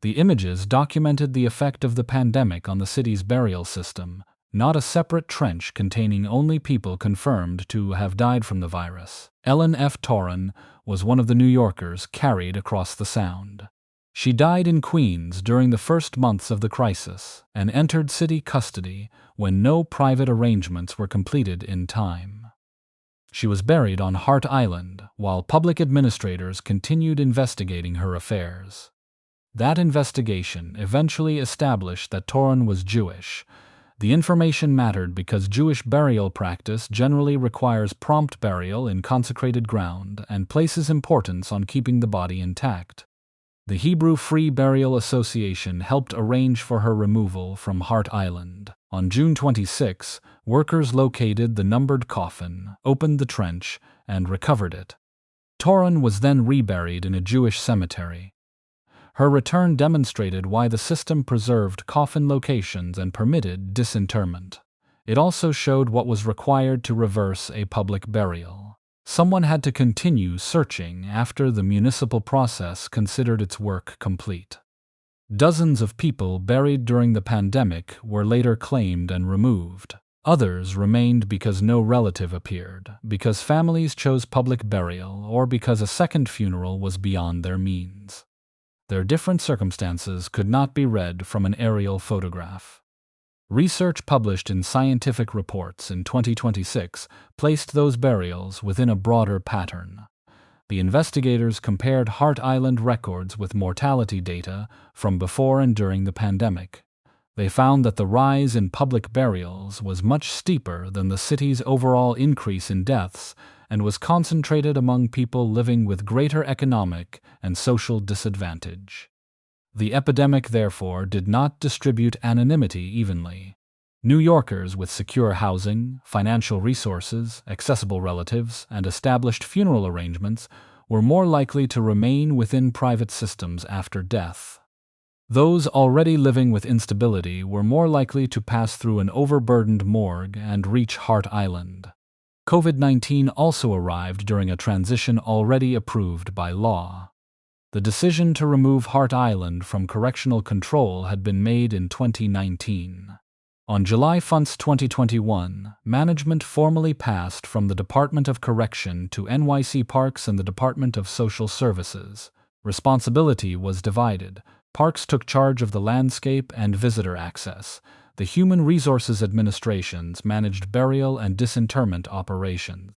The images documented the effect of the pandemic on the city's burial system, not a separate trench containing only people confirmed to have died from the virus. Ellen F. Torren was one of the New Yorkers carried across the Sound. She died in Queens during the first months of the crisis and entered city custody when no private arrangements were completed in time. She was buried on Hart Island while public administrators continued investigating her affairs. That investigation eventually established that Torren was Jewish. The information mattered because Jewish burial practice generally requires prompt burial in consecrated ground and places importance on keeping the body intact. The Hebrew Free Burial Association helped arrange for her removal from Hart Island. On June 26, workers located the numbered coffin, opened the trench, and recovered it. Torren was then reburied in a Jewish cemetery. Her return demonstrated why the system preserved coffin locations and permitted disinterment. It also showed what was required to reverse a public burial. Someone had to continue searching after the municipal process considered its work complete. Dozens of people buried during the pandemic were later claimed and removed. Others remained because no relative appeared, because families chose public burial, or because a second funeral was beyond their means. Their different circumstances could not be read from an aerial photograph. Research published in Scientific Reports in 2026 placed those burials within a broader pattern. The investigators compared Hart Island records with mortality data from before and during the pandemic. They found that the rise in public burials was much steeper than the city's overall increase in deaths and was concentrated among people living with greater economic and social disadvantage. The epidemic, therefore, did not distribute anonymity evenly. New Yorkers with secure housing, financial resources, accessible relatives, and established funeral arrangements were more likely to remain within private systems after death. Those already living with instability were more likely to pass through an overburdened morgue and reach Hart Island. COVID-19 also arrived during a transition already approved by law. The decision to remove Hart Island from correctional control had been made in 2019. On July 1, 2021, management formally passed from the Department of Correction to NYC Parks and the Department of Social Services. Responsibility was divided. Parks took charge of the landscape and visitor access. The Human Resources Administrations managed burial and disinterment operations.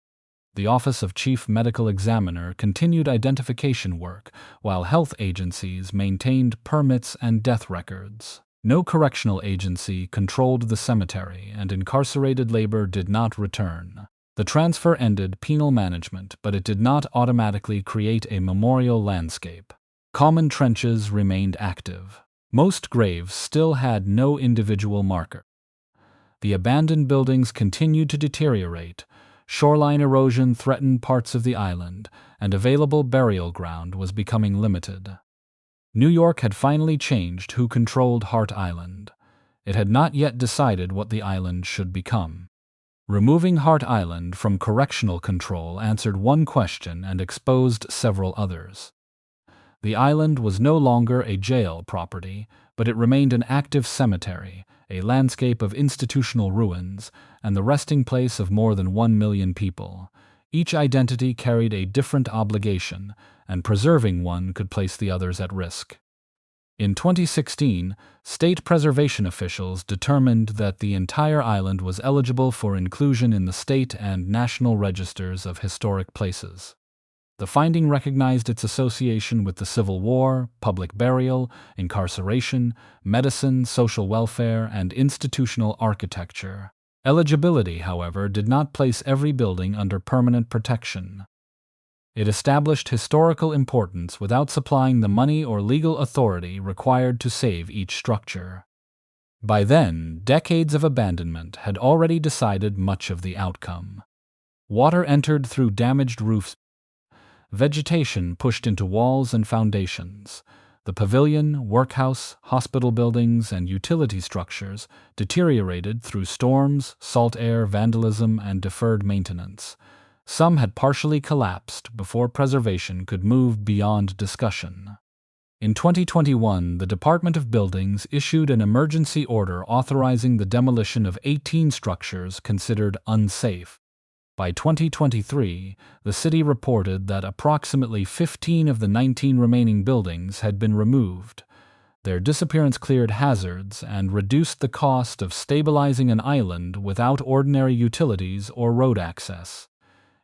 The Office of Chief Medical Examiner continued identification work, while health agencies maintained permits and death records. No correctional agency controlled the cemetery, and incarcerated labor did not return. The transfer ended penal management, but it did not automatically create a memorial landscape. Common trenches remained active. Most graves still had no individual marker. The abandoned buildings continued to deteriorate. Shoreline erosion threatened parts of the island, and available burial ground was becoming limited. New York had finally changed who controlled Hart Island. It had not yet decided what the island should become. Removing Hart Island from correctional control answered one question and exposed several others. The island was no longer a jail property, but it remained an active cemetery, a landscape of institutional ruins, and the resting place of more than 1 million people. Each identity carried a different obligation, and preserving one could place the others at risk. In 2016, state preservation officials determined that the entire island was eligible for inclusion in the state and national registers of historic places. The finding recognized its association with the Civil War, public burial, incarceration, medicine, social welfare, and institutional architecture. Eligibility, however, did not place every building under permanent protection. It established historical importance without supplying the money or legal authority required to save each structure. By then, decades of abandonment had already decided much of the outcome. Water entered through damaged roofs. Vegetation pushed into walls and foundations. The pavilion, workhouse, hospital buildings, and utility structures deteriorated through storms, salt air, vandalism, and deferred maintenance. Some had partially collapsed before preservation could move beyond discussion. In 2021, the Department of Buildings issued an emergency order authorizing the demolition of 18 structures considered unsafe. By 2023, the city reported that approximately 15 of the 19 remaining buildings had been removed. Their disappearance cleared hazards and reduced the cost of stabilizing an island without ordinary utilities or road access.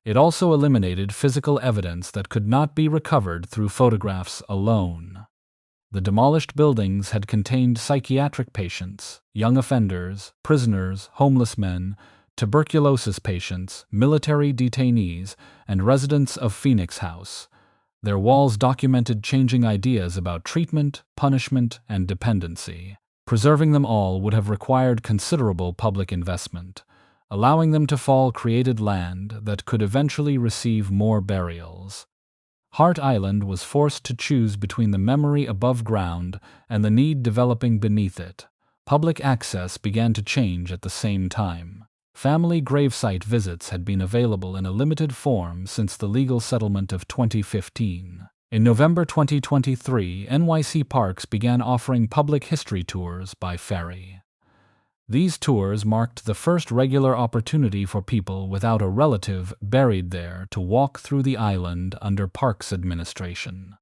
It also eliminated physical evidence that could not be recovered through photographs alone. The demolished buildings had contained psychiatric patients, young offenders, prisoners, homeless men, tuberculosis patients, military detainees, and residents of Phoenix House. Their walls documented changing ideas about treatment, punishment, and dependency. Preserving them all would have required considerable public investment. Allowing them to fall created land that could eventually receive more burials. Hart Island was forced to choose between the memory above ground and the need developing beneath it. Public access began to change at the same time. Family gravesite visits had been available in a limited form since the legal settlement of 2015. In November 2023, NYC Parks began offering public history tours by ferry. These tours marked the first regular opportunity for people without a relative buried there to walk through the island under Parks administration.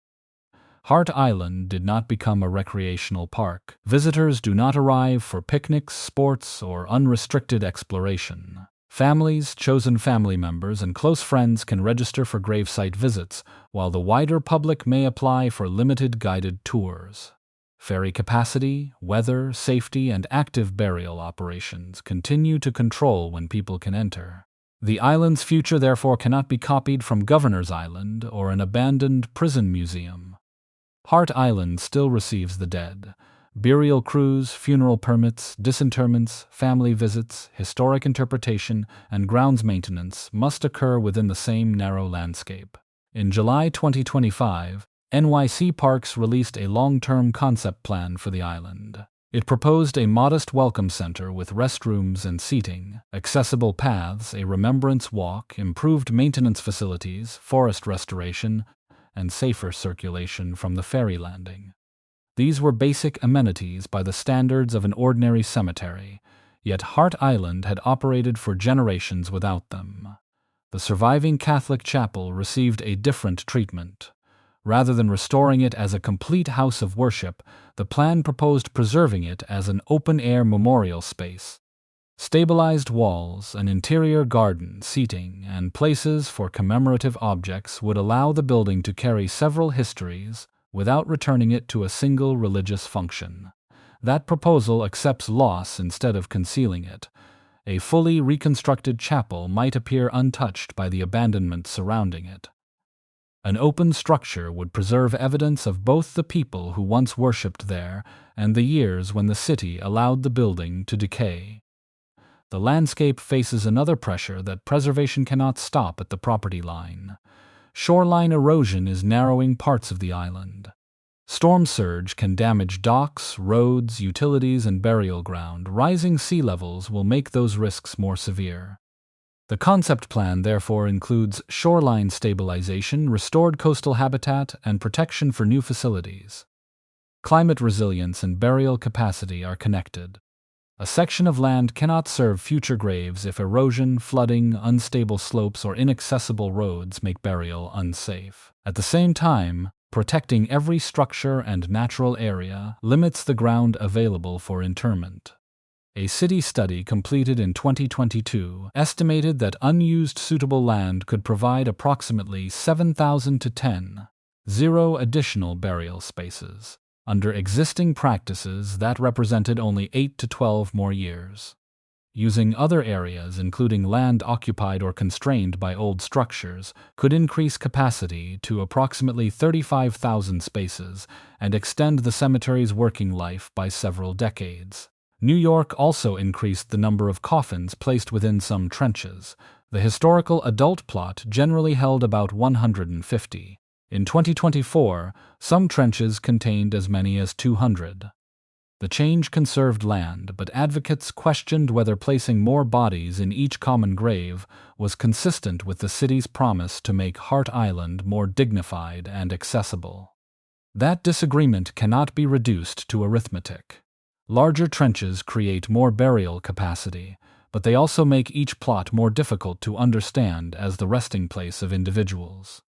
Hart Island did not become a recreational park. Visitors do not arrive for picnics, sports, or unrestricted exploration. Families, chosen family members, and close friends can register for gravesite visits, while the wider public may apply for limited guided tours. Ferry capacity, weather, safety, and active burial operations continue to control when people can enter. The island's future therefore cannot be copied from Governor's Island or an abandoned prison museum. Hart Island still receives the dead. Burial crews, funeral permits, disinterments, family visits, historic interpretation, and grounds maintenance must occur within the same narrow landscape. In July 2025, NYC Parks released a long-term concept plan for the island. It proposed a modest welcome center with restrooms and seating, accessible paths, a remembrance walk, improved maintenance facilities, forest restoration, and safer circulation from the ferry landing. These were basic amenities by the standards of an ordinary cemetery, yet Hart Island had operated for generations without them. The surviving Catholic chapel received a different treatment. Rather than restoring it as a complete house of worship, the plan proposed preserving it as an open-air memorial space. Stabilized walls, an interior garden, seating, and places for commemorative objects would allow the building to carry several histories without returning it to a single religious function. That proposal accepts loss instead of concealing it. A fully reconstructed chapel might appear untouched by the abandonment surrounding it. An open structure would preserve evidence of both the people who once worshipped there and the years when the city allowed the building to decay. The landscape faces another pressure that preservation cannot stop at the property line. Shoreline erosion is narrowing parts of the island. Storm surge can damage docks, roads, utilities, and burial ground. Rising sea levels will make those risks more severe. The concept plan therefore includes shoreline stabilization, restored coastal habitat, and protection for new facilities. Climate resilience and burial capacity are connected. A section of land cannot serve future graves if erosion, flooding, unstable slopes, or inaccessible roads make burial unsafe. At the same time, protecting every structure and natural area limits the ground available for interment. A city study completed in 2022 estimated that unused suitable land could provide approximately 7,000 to 10,000 additional burial spaces. Under existing practices, that represented only 8 to 12 more years. Using other areas, including land occupied or constrained by old structures, could increase capacity to approximately 35,000 spaces and extend the cemetery's working life by several decades. New York also increased the number of coffins placed within some trenches. The historical adult plot generally held about 150. In 2024, some trenches contained as many as 200. The change conserved land, but advocates questioned whether placing more bodies in each common grave was consistent with the city's promise to make Hart Island more dignified and accessible. That disagreement cannot be reduced to arithmetic. Larger trenches create more burial capacity, but they also make each plot more difficult to understand as the resting place of individuals.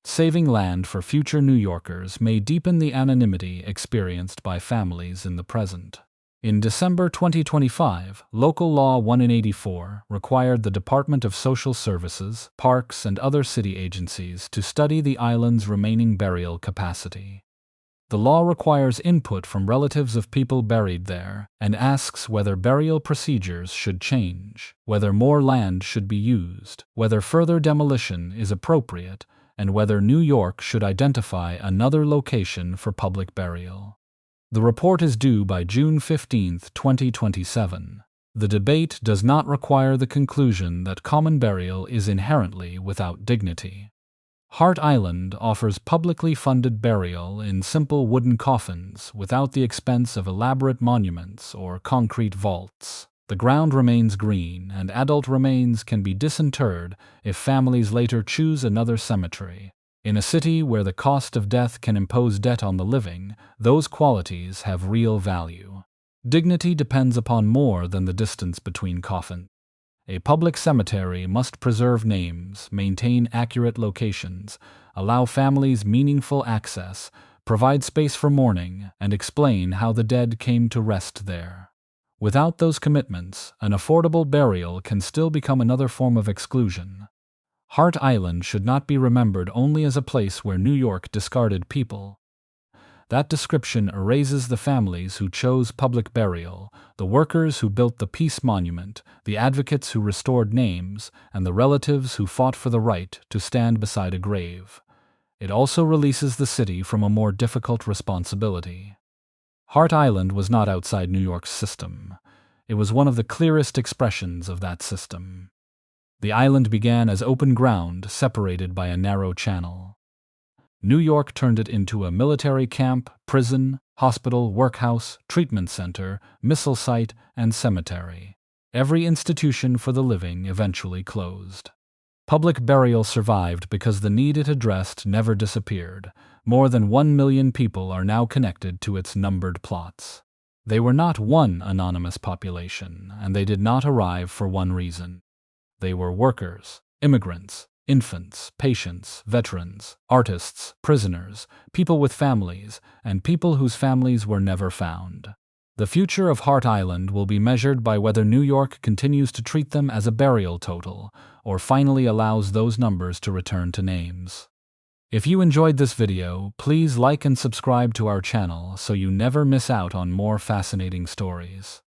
Saving land for future New Yorkers may deepen the anonymity experienced by families in the present. In December 2025, Local Law 184 required the Department of Social Services, Parks, and other city agencies to study the island's remaining burial capacity. The law requires input from relatives of people buried there and asks whether burial procedures should change, whether more land should be used, whether further demolition is appropriate, and whether New York should identify another location for public burial. The report is due by June 15, 2027. The debate does not require the conclusion that common burial is inherently without dignity. Hart Island offers publicly funded burial in simple wooden coffins without the expense of elaborate monuments or concrete vaults. The ground remains green, and adult remains can be disinterred if families later choose another cemetery. In a city where the cost of death can impose debt on the living, those qualities have real value. Dignity depends upon more than the distance between coffins. A public cemetery must preserve names, maintain accurate locations, allow families meaningful access, provide space for mourning, and explain how the dead came to rest there. Without those commitments, an affordable burial can still become another form of exclusion. Hart Island should not be remembered only as a place where New York discarded people. That description erases the families who chose public burial, the workers who built the Peace Monument, the advocates who restored names, and the relatives who fought for the right to stand beside a grave. It also releases the city from a more difficult responsibility. Hart Island was not outside New York's system. It was one of the clearest expressions of that system. The island began as open ground separated by a narrow channel. New York turned it into a military camp, prison, hospital, workhouse, treatment center, missile site, and cemetery. Every institution for the living eventually closed. Public burial survived because the need it addressed never disappeared. More than 1 million people are now connected to its numbered plots. They were not one anonymous population, and they did not arrive for one reason. They were workers, immigrants, infants, patients, veterans, artists, prisoners, people with families, and people whose families were never found. The future of Hart Island will be measured by whether New York continues to treat them as a burial total, or finally allows those numbers to return to names. If you enjoyed this video, please like and subscribe to our channel so you never miss out on more fascinating stories.